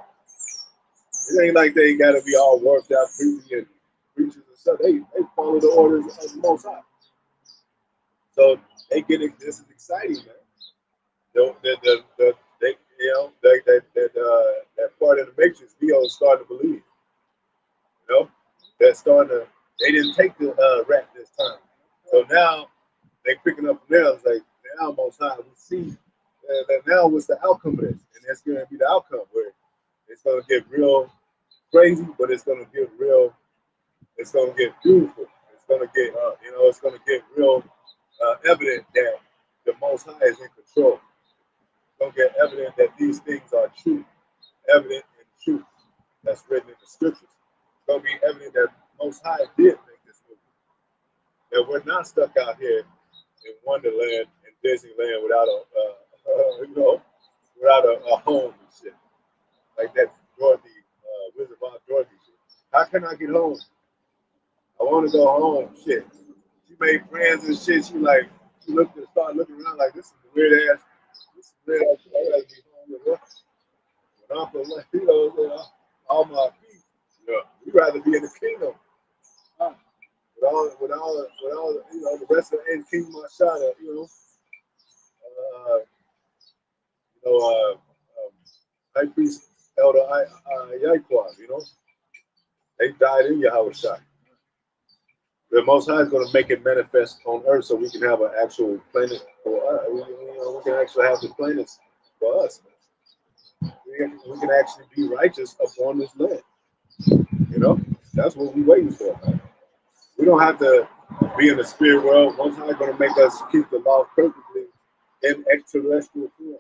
it ain't like they got to be all worked out, preaching and preachers and stuff. They follow the orders of the Most High. So they get it. This is exciting, man. They, you know, that part of the matrix, Leo is starting to believe. You know, they're starting to. They didn't take the rat this time, so now they picking up from there. It's like now, Most High, we see that now what's the outcome of this, and that's going to be the outcome where it's going to get real crazy, but it's going to get real. It's going to get beautiful. It's going to get, you know, it's going to get real evident that the Most High is in control. Don't get evident that these things are true, evident in truth that's written in the scriptures. It's going to be evident that Most High did make this movie. That we're not stuck out here in Wonderland and Disneyland without you know, without a home and shit. Like that Dorothy, Wizard of Oz Dorothy shit. How can I get home? I want to go home. Shit. She made friends and shit. She started looking around like, this is a weird ass. This is weird ass. I gotta be home with her. When I'm from, you know, all my feet. Yeah. We'd rather be in the kingdom. With all, you know, the rest of the King Mashada, High Priest Elder Yahawah, you know, they died in Yahawashi. The Most High is going to make it manifest on Earth, so we can have an actual planet for us. We can actually have the planets for us. We can actually be righteous upon this land. You know, that's what we're waiting for. We don't have to be in the spirit world. Most High is going to make us keep the law perfectly in extraterrestrial form,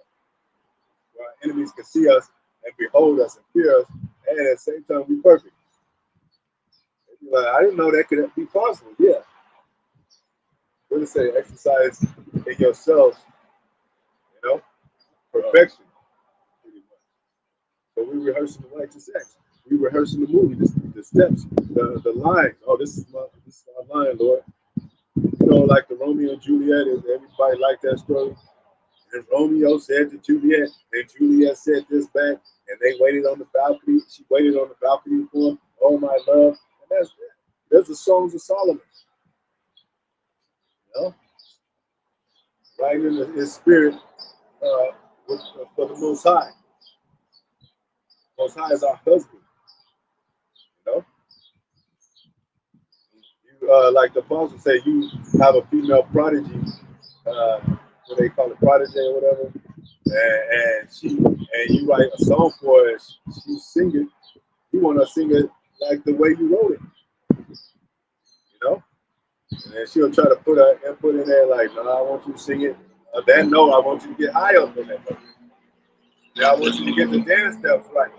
where our enemies can see us and behold us and fear us, and at the same time be perfect. Like, I didn't know that could be possible. Yeah. What does it say? Exercise in yourselves, you know, perfection, pretty much. So we rehearsing the righteous acts. We rehearsing the movie, the steps, the lines. Oh, this is my line, Lord. You know, like the Romeo and Juliet, everybody liked that story. And Romeo said to Juliet, and Juliet said this back, and they waited on the balcony. She waited on the balcony for him. Oh, my love. And that's it. There's the Songs of Solomon. You know? Right in his spirit for the Most High. Most High is our husband. You know? like the apostle say, you have a female prodigy, what they call it, prodigy or whatever, and you write a song for her, she sing it. You want to sing it like the way you wrote it, you know? And then she'll try to put her input in there, like, no, I want you to sing it. Then no, I want you to get high up in that. Then I want you to get the dance steps right,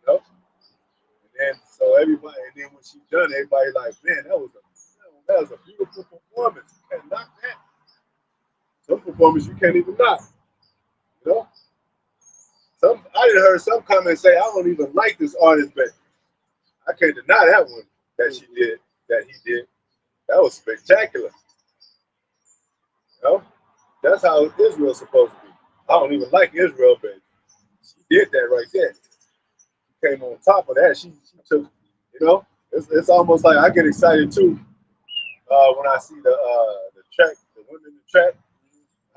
you know? And then so everybody, and then when she's done, everybody like, man, that was a beautiful performance. You can't knock that. Some performance you can't even knock, you know? I done heard some comments say, I don't even like this artist, but I can't deny that one that he did. That was spectacular. You know? That's how Israel's supposed to be. I don't even like Israel, but she did that right there. Came on top of that. She took, you know, it's almost like I get excited too when I see the track, the women in the track,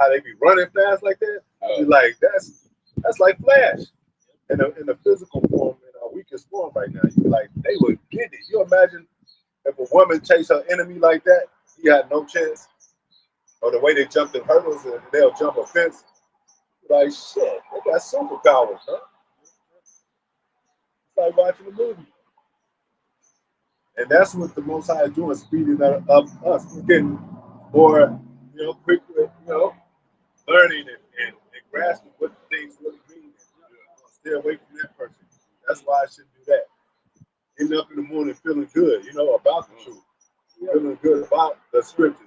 how they be running fast like that. I be like, that's like Flash in the physical form, in our weakest form right now. You be like, they would get it. You imagine if a woman chased her enemy like that, he had no chance. Or the way they jump the hurdles and they'll jump a fence. Like, shit, they got superpowers, huh? It's like watching a movie. And that's what the Most High is doing, speeding up us. We're getting more, you know, quick with, you know, learning and grasping what the things really mean. Stay away from that person. That's why I shouldn't do that. Getting up in the morning feeling good, you know, about the truth. Feeling good about the scriptures.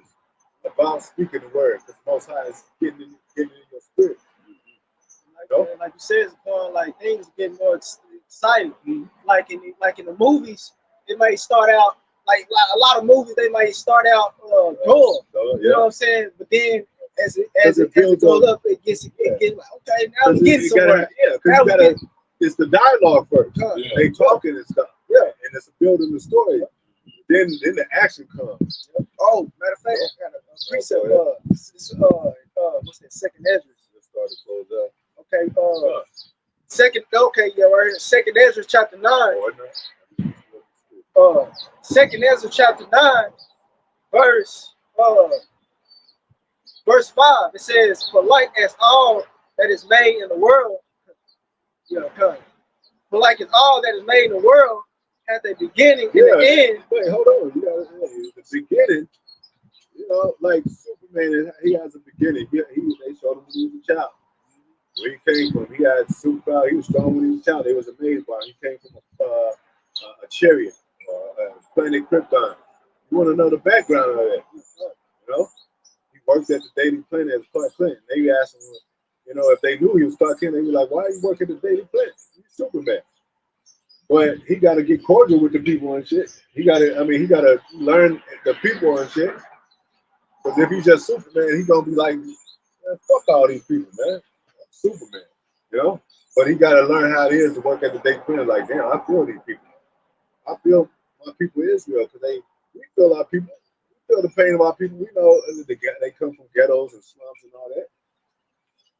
About speaking the word. Because the Most High is getting in your spirit. Like you said, it's going like things getting more exciting. Like in the movies, it may start out like a lot of movies. They might start out dull. You know what I'm saying? But then as it goes up, it gets like, okay, now we're getting somewhere. It's the dialogue first. They talking and stuff. Yeah, and it's building the story. Then the action comes. Oh, matter of fact, I got a precept. What's that? Second Ezra. Started close up. Okay, right here. Second Ezra chapter 9. Second Ezra chapter 9, verse 5. It says, "For like as all that is made in the world, for like as all that is made in the world has a beginning and an end." Wait, hold on. The beginning. You know, like Superman, he has a beginning. They showed him when he was a child. Where he came from, he had superpower. He was strong when he was a child. They was amazed by him. He came from a chariot, planet Krypton. You want to know the background of that? You know, he worked at the Daily Planet as Clark Kent. They asked him, you know, if they knew he was Clark Kent, they were like, "Why are you working at the Daily Planet? He's Superman." But he got to get cordial with the people and shit. He got to learn the people and shit. Because if he's just Superman, he's gonna be like, "Man, fuck all these people, man. I'm Superman," you know. But he got to learn how it is to work at the Daily Planet. Like, damn, I feel these people. I feel my people Israel because we feel our people. We feel the pain of our people. We know they come from ghettos and slums and all that.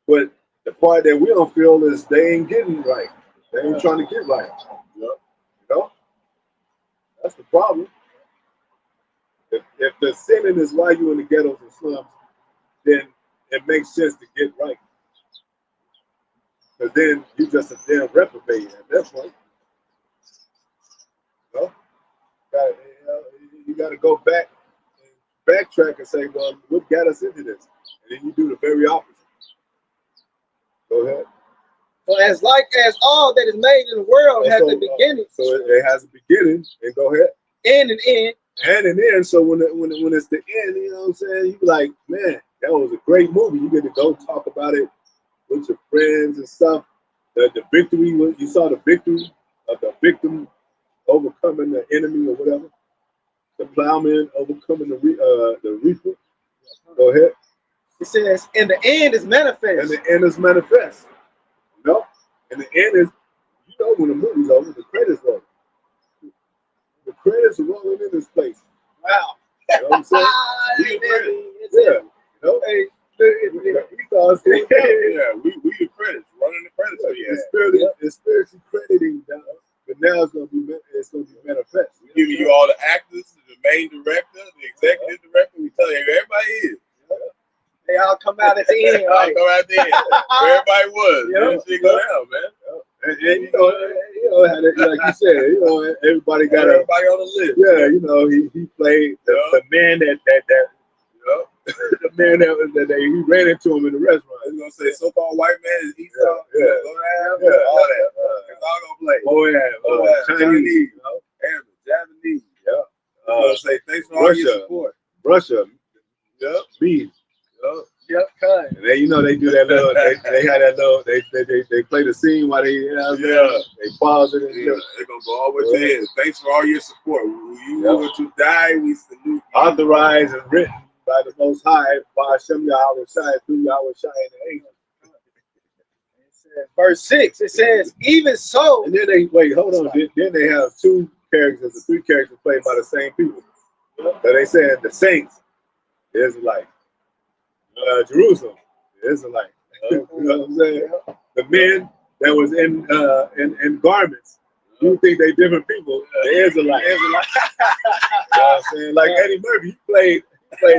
But the part that we don't feel is they ain't getting right. They ain't trying to get right. You know? That's the problem. If the sinning is why you in the ghettos and slums, then it makes sense to get right. Because then you just a damn reprobate at that point. You got to go back and backtrack and say, well, what got us into this? And then you do the very opposite. Go ahead. So as all that is made in the world has a beginning. So it has a beginning, and go ahead. And an end. And an end. So when it's the end, you know what I'm saying? You be like, man, that was a great movie. You get to go talk about it with your friends and stuff. The victory, you saw the victory of the victim overcoming the enemy or whatever. The plowman overcoming the reaper. Go ahead. It says, and the end is manifest. And the end is manifest. You know? And the end is, you know, when the movie's over, the credits roll. The credits are rolling in this place. Wow. You know what I'm saying? You know? Hey, we the credits, running the credits. Yeah. It's spiritually crediting, but now it's gonna be manifest. We're giving you all the actors. the executive director. We tell you everybody is. They all come out at the end. All come out at the end. Everybody was. Yep. Shit go down, man. And you know, like you said, you know, everybody got everybody on the list. Yeah, you know, he played the man that the man that he ran into him in the restaurant. He's gonna say so-called white man is Esau. Yeah. All that. It's all gonna play. Chinese, you know, Arab, Japanese. Yeah. Gonna say thanks for all your support. Russia. Yep. Beef. Yep, cut. And they, you know, they do that little. They had that little. They play the scene while they, you know, they pause it. And they're gonna go all the way to the end. Thanks for all your support. You were to die, we salute you. Authorized and written by the Most High, Bahasham Yahawashi through Yahawashi and the angels. Verse 6, it says, even so. And then they hold on. Then they have two characters, the three characters played by the same people. So they said the saints, the Israelites. Jerusalem, the Israelites. You know what I'm saying? The men that was in garments. You think they different people? The Israelites. You know what I'm saying? Like Eddie Murphy, he played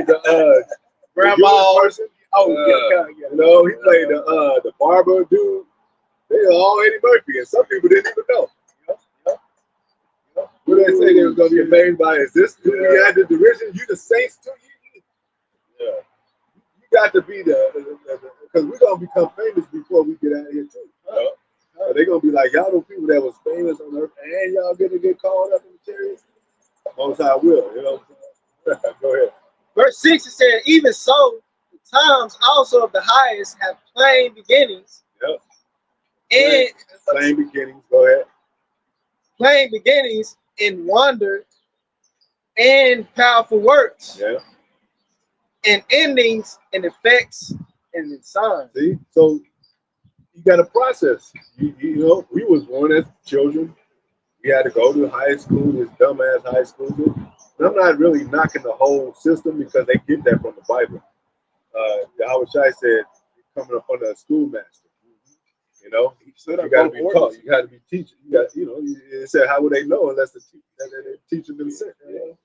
the grandma person. You know, he played the barber dude. They are all Eddie Murphy, and some people didn't even know. What they say they was gonna be amazed by? Is this who we had the derision? You the saints too? You got to be because we're gonna become famous before we get out of here too. They're gonna be like, y'all, those people that was famous on earth, and y'all gonna get caught up in the chariots. Most I will, you know. Go ahead. Verse 6, it said, even so, the times also of the highest have plain beginnings. Yep. And plain beginnings. Go ahead. Plain beginnings in wonder and powerful works. Yeah. And endings and effects and in signs. See, so you got a process. You know, we was born as children. We had to go to high school, this dumbass high school. And I'm not really knocking the whole system because they get that from the Bible. Yahawashi said, coming up under a schoolmaster. You know, you got to be taught. You got to be teaching. You got, you know, it said, how would they know unless the teacher them sent? You know?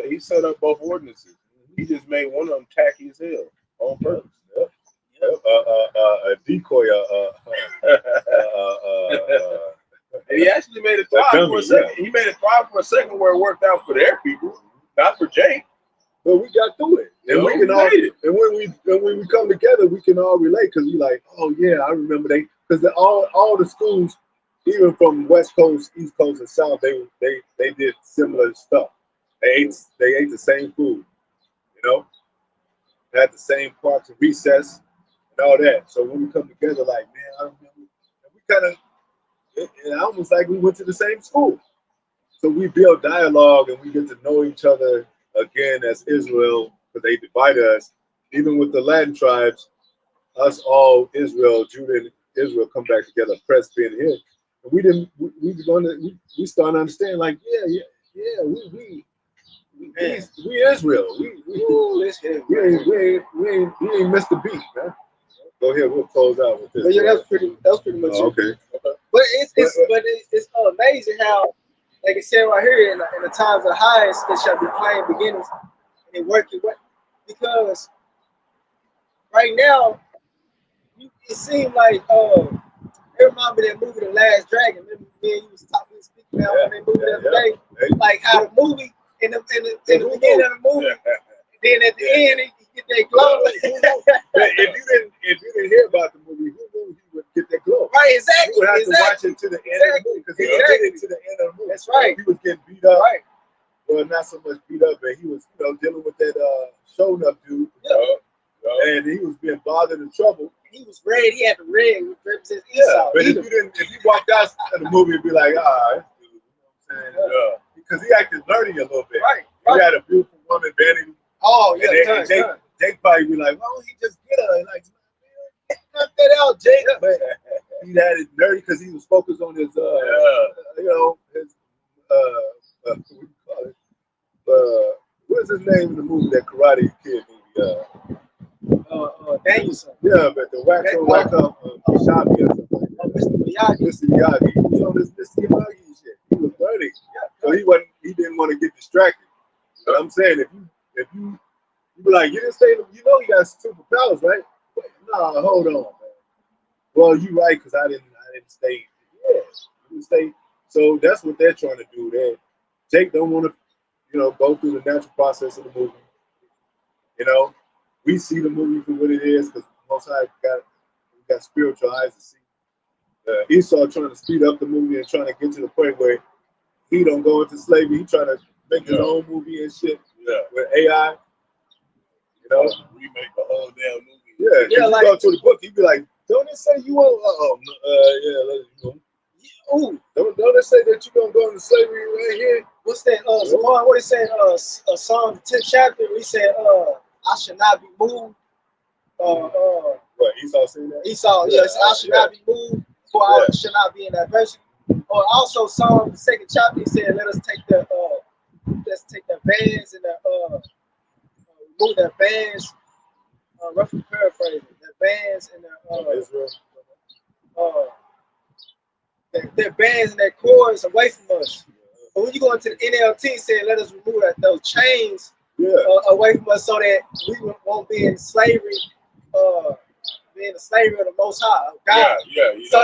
He set up both ordinances. He just made one of them tacky as hell on purpose. A decoy. And he actually made it thrive for a second. He made it thrive for a second where it worked out for their people, not for Jake. But we got through it, and we can all. And when we come together, we can all relate because we like, oh yeah, I remember because all the schools, even from West Coast, East Coast, and South, they did similar stuff. They ate the same food, you know, had the same parts of recess and all that. So when we come together, like, man, I remember, and we kind of, it's almost like we went to the same school. So we build dialogue and we get to know each other again as Israel, because they divide us. Even with the Latin tribes, us all Israel, Judah and Israel come back together, press being here. And we started to understand, like, we Israel. We ain't missed the beat, man. Go ahead, we'll close out with this. But yeah, that was pretty much it. Okay. But it's amazing how, like I said right here, in the times of the highest, there shall be plain beginnings and work your way. Because right now, it seems like it reminds me of that movie, The Last Dragon. Remember me and you was speaking about that movie the other day, like how the movie in the beginning of the movie, then at the end you get that glow. If you didn't hear about the movie, who knew he would get that glow? Right, exactly. You would have to watch it to the end of the movie because he didn't get it to the end of the movie. That's right. He was getting beat up. Right. Well, not so much beat up, but he was, you know, dealing with that showing up dude. And he was being bothered and troubled. He was red. He had the red, which represents Esau. But if you walked out of the movie and be like, you know what I'm saying? Because he acted nerdy a little bit. Right. He had a beautiful woman, Benny. Oh, yeah. Jake probably be like, why don't he just get her? Like, knock that out, Jake. But he had it nerdy because he was focused on his, you know, his, what do you call it? What is his name in the movie, that Karate Kid movie? Danielson. Yeah, but the wax up Shabi or something like that. Mr. Miyagi. Mr. Miyagi. You know, this Mr. Miyagi shit. He was nerdy. So he didn't want to get distracted. But I'm saying if you be like, you didn't say, you know, you got superpowers, right? Nah, hold on, man. Well, you right, because I didn't stay. Yeah, you didn't stay. So that's what they're trying to do. Jake don't want to, go through the natural process of the movie. We see the movie for what it is because most High got spiritual eyes to see. Esau trying to speed up the movie and trying to get to the point where he don't go into slavery. He trying to make his own movie and shit with AI. Remake the whole damn movie. Yeah, like, you go to the book, he'd be like, don't it say you won't? Don't it say that you're gonna go into slavery right here? What's that? What it said? Psalm 10th chapter. He said, I should not be moved. What Esau saying that? Esau, yes, I should not be moved, for I should not be in adversity. Or also Psalm 2nd chapter. He said, let us take the bands and remove the bands. Roughly paraphrasing, the bands and their bands and their cords away from us. But when you go into the NLT, saying let us remove those chains away from us, so that we won't be in slavery, be in the slavery of the Most High, God. Yeah. So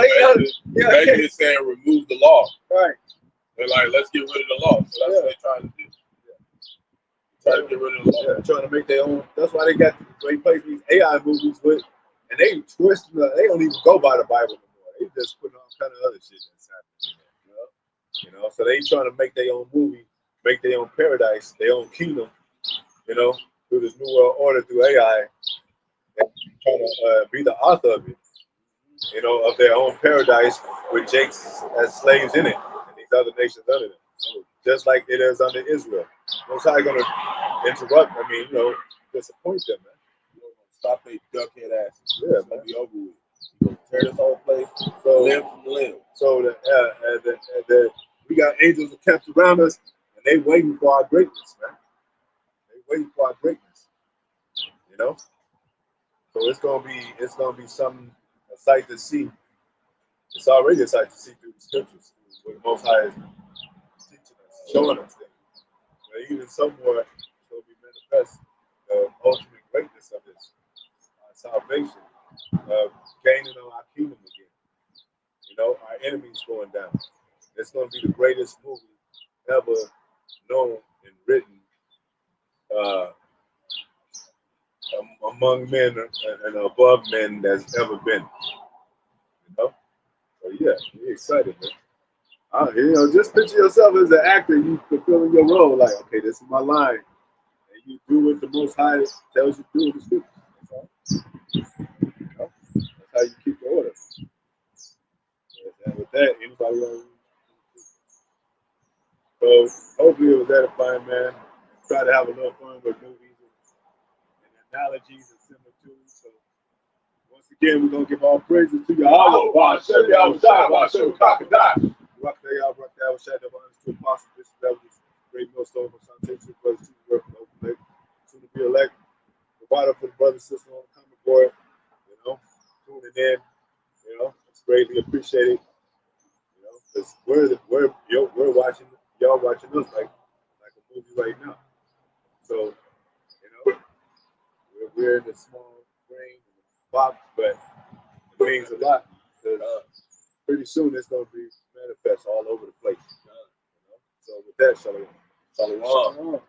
basically saying remove the law. Right. They're like, let's get rid of the law. So that's what they're trying to do. Trying to get rid of the law. Trying to make their own. That's why they play these AI movies with, and they twist. They don't even go by the Bible anymore. They just put all kind of other shit that's happening. So they trying to make their own movie, make their own paradise, their own kingdom. Through this new world order through AI, and trying to be the author of it. Of their own paradise with Jakes as slaves in it, and these other nations under them. So just like it is under Israel. Most High gonna interrupt. Disappoint them, man. Stop they duckhead asses. Yeah, it's gonna be over with. You're gonna tear this whole place limb from limb. So we got angels kept around us, and they waiting for our greatness, man. They waiting for our greatness. So it's gonna be a sight to see. It's already a sight to see through the scriptures, where the Most High is teaching us, showing us things. But even some more, it's going to be manifest the ultimate greatness of this salvation, gaining on our kingdom again. Our enemies going down. It's going to be the greatest movie ever known and written among men and above men that's ever been. So yeah, we're excited, man. Just picture yourself as an actor, you fulfilling your role. Like, okay, this is my line, and you do what the Most High tells you to do in the scripture. That's how you keep the order. And with that, anybody else? So hopefully it was edifying, man. Try to have a little fun with movies and analogies and similitudes. So once again, we're gonna give all praises to Yahawah, Bahasham, Yahawashi, Qadash. Rawchaa, Yahawashi, the honors to Apostle Bishop Evans, great millstone for Santation, brothers to work for OK-LA, soon to be elect, provider for the brothers and sisters on the comment board, tuning in, it's greatly appreciated, because we're watching, y'all watching us like a movie right now. So, we're in the small frame, box, but it means a lot. Pretty soon it's going to be manifest all over the place. So with that, Shalom.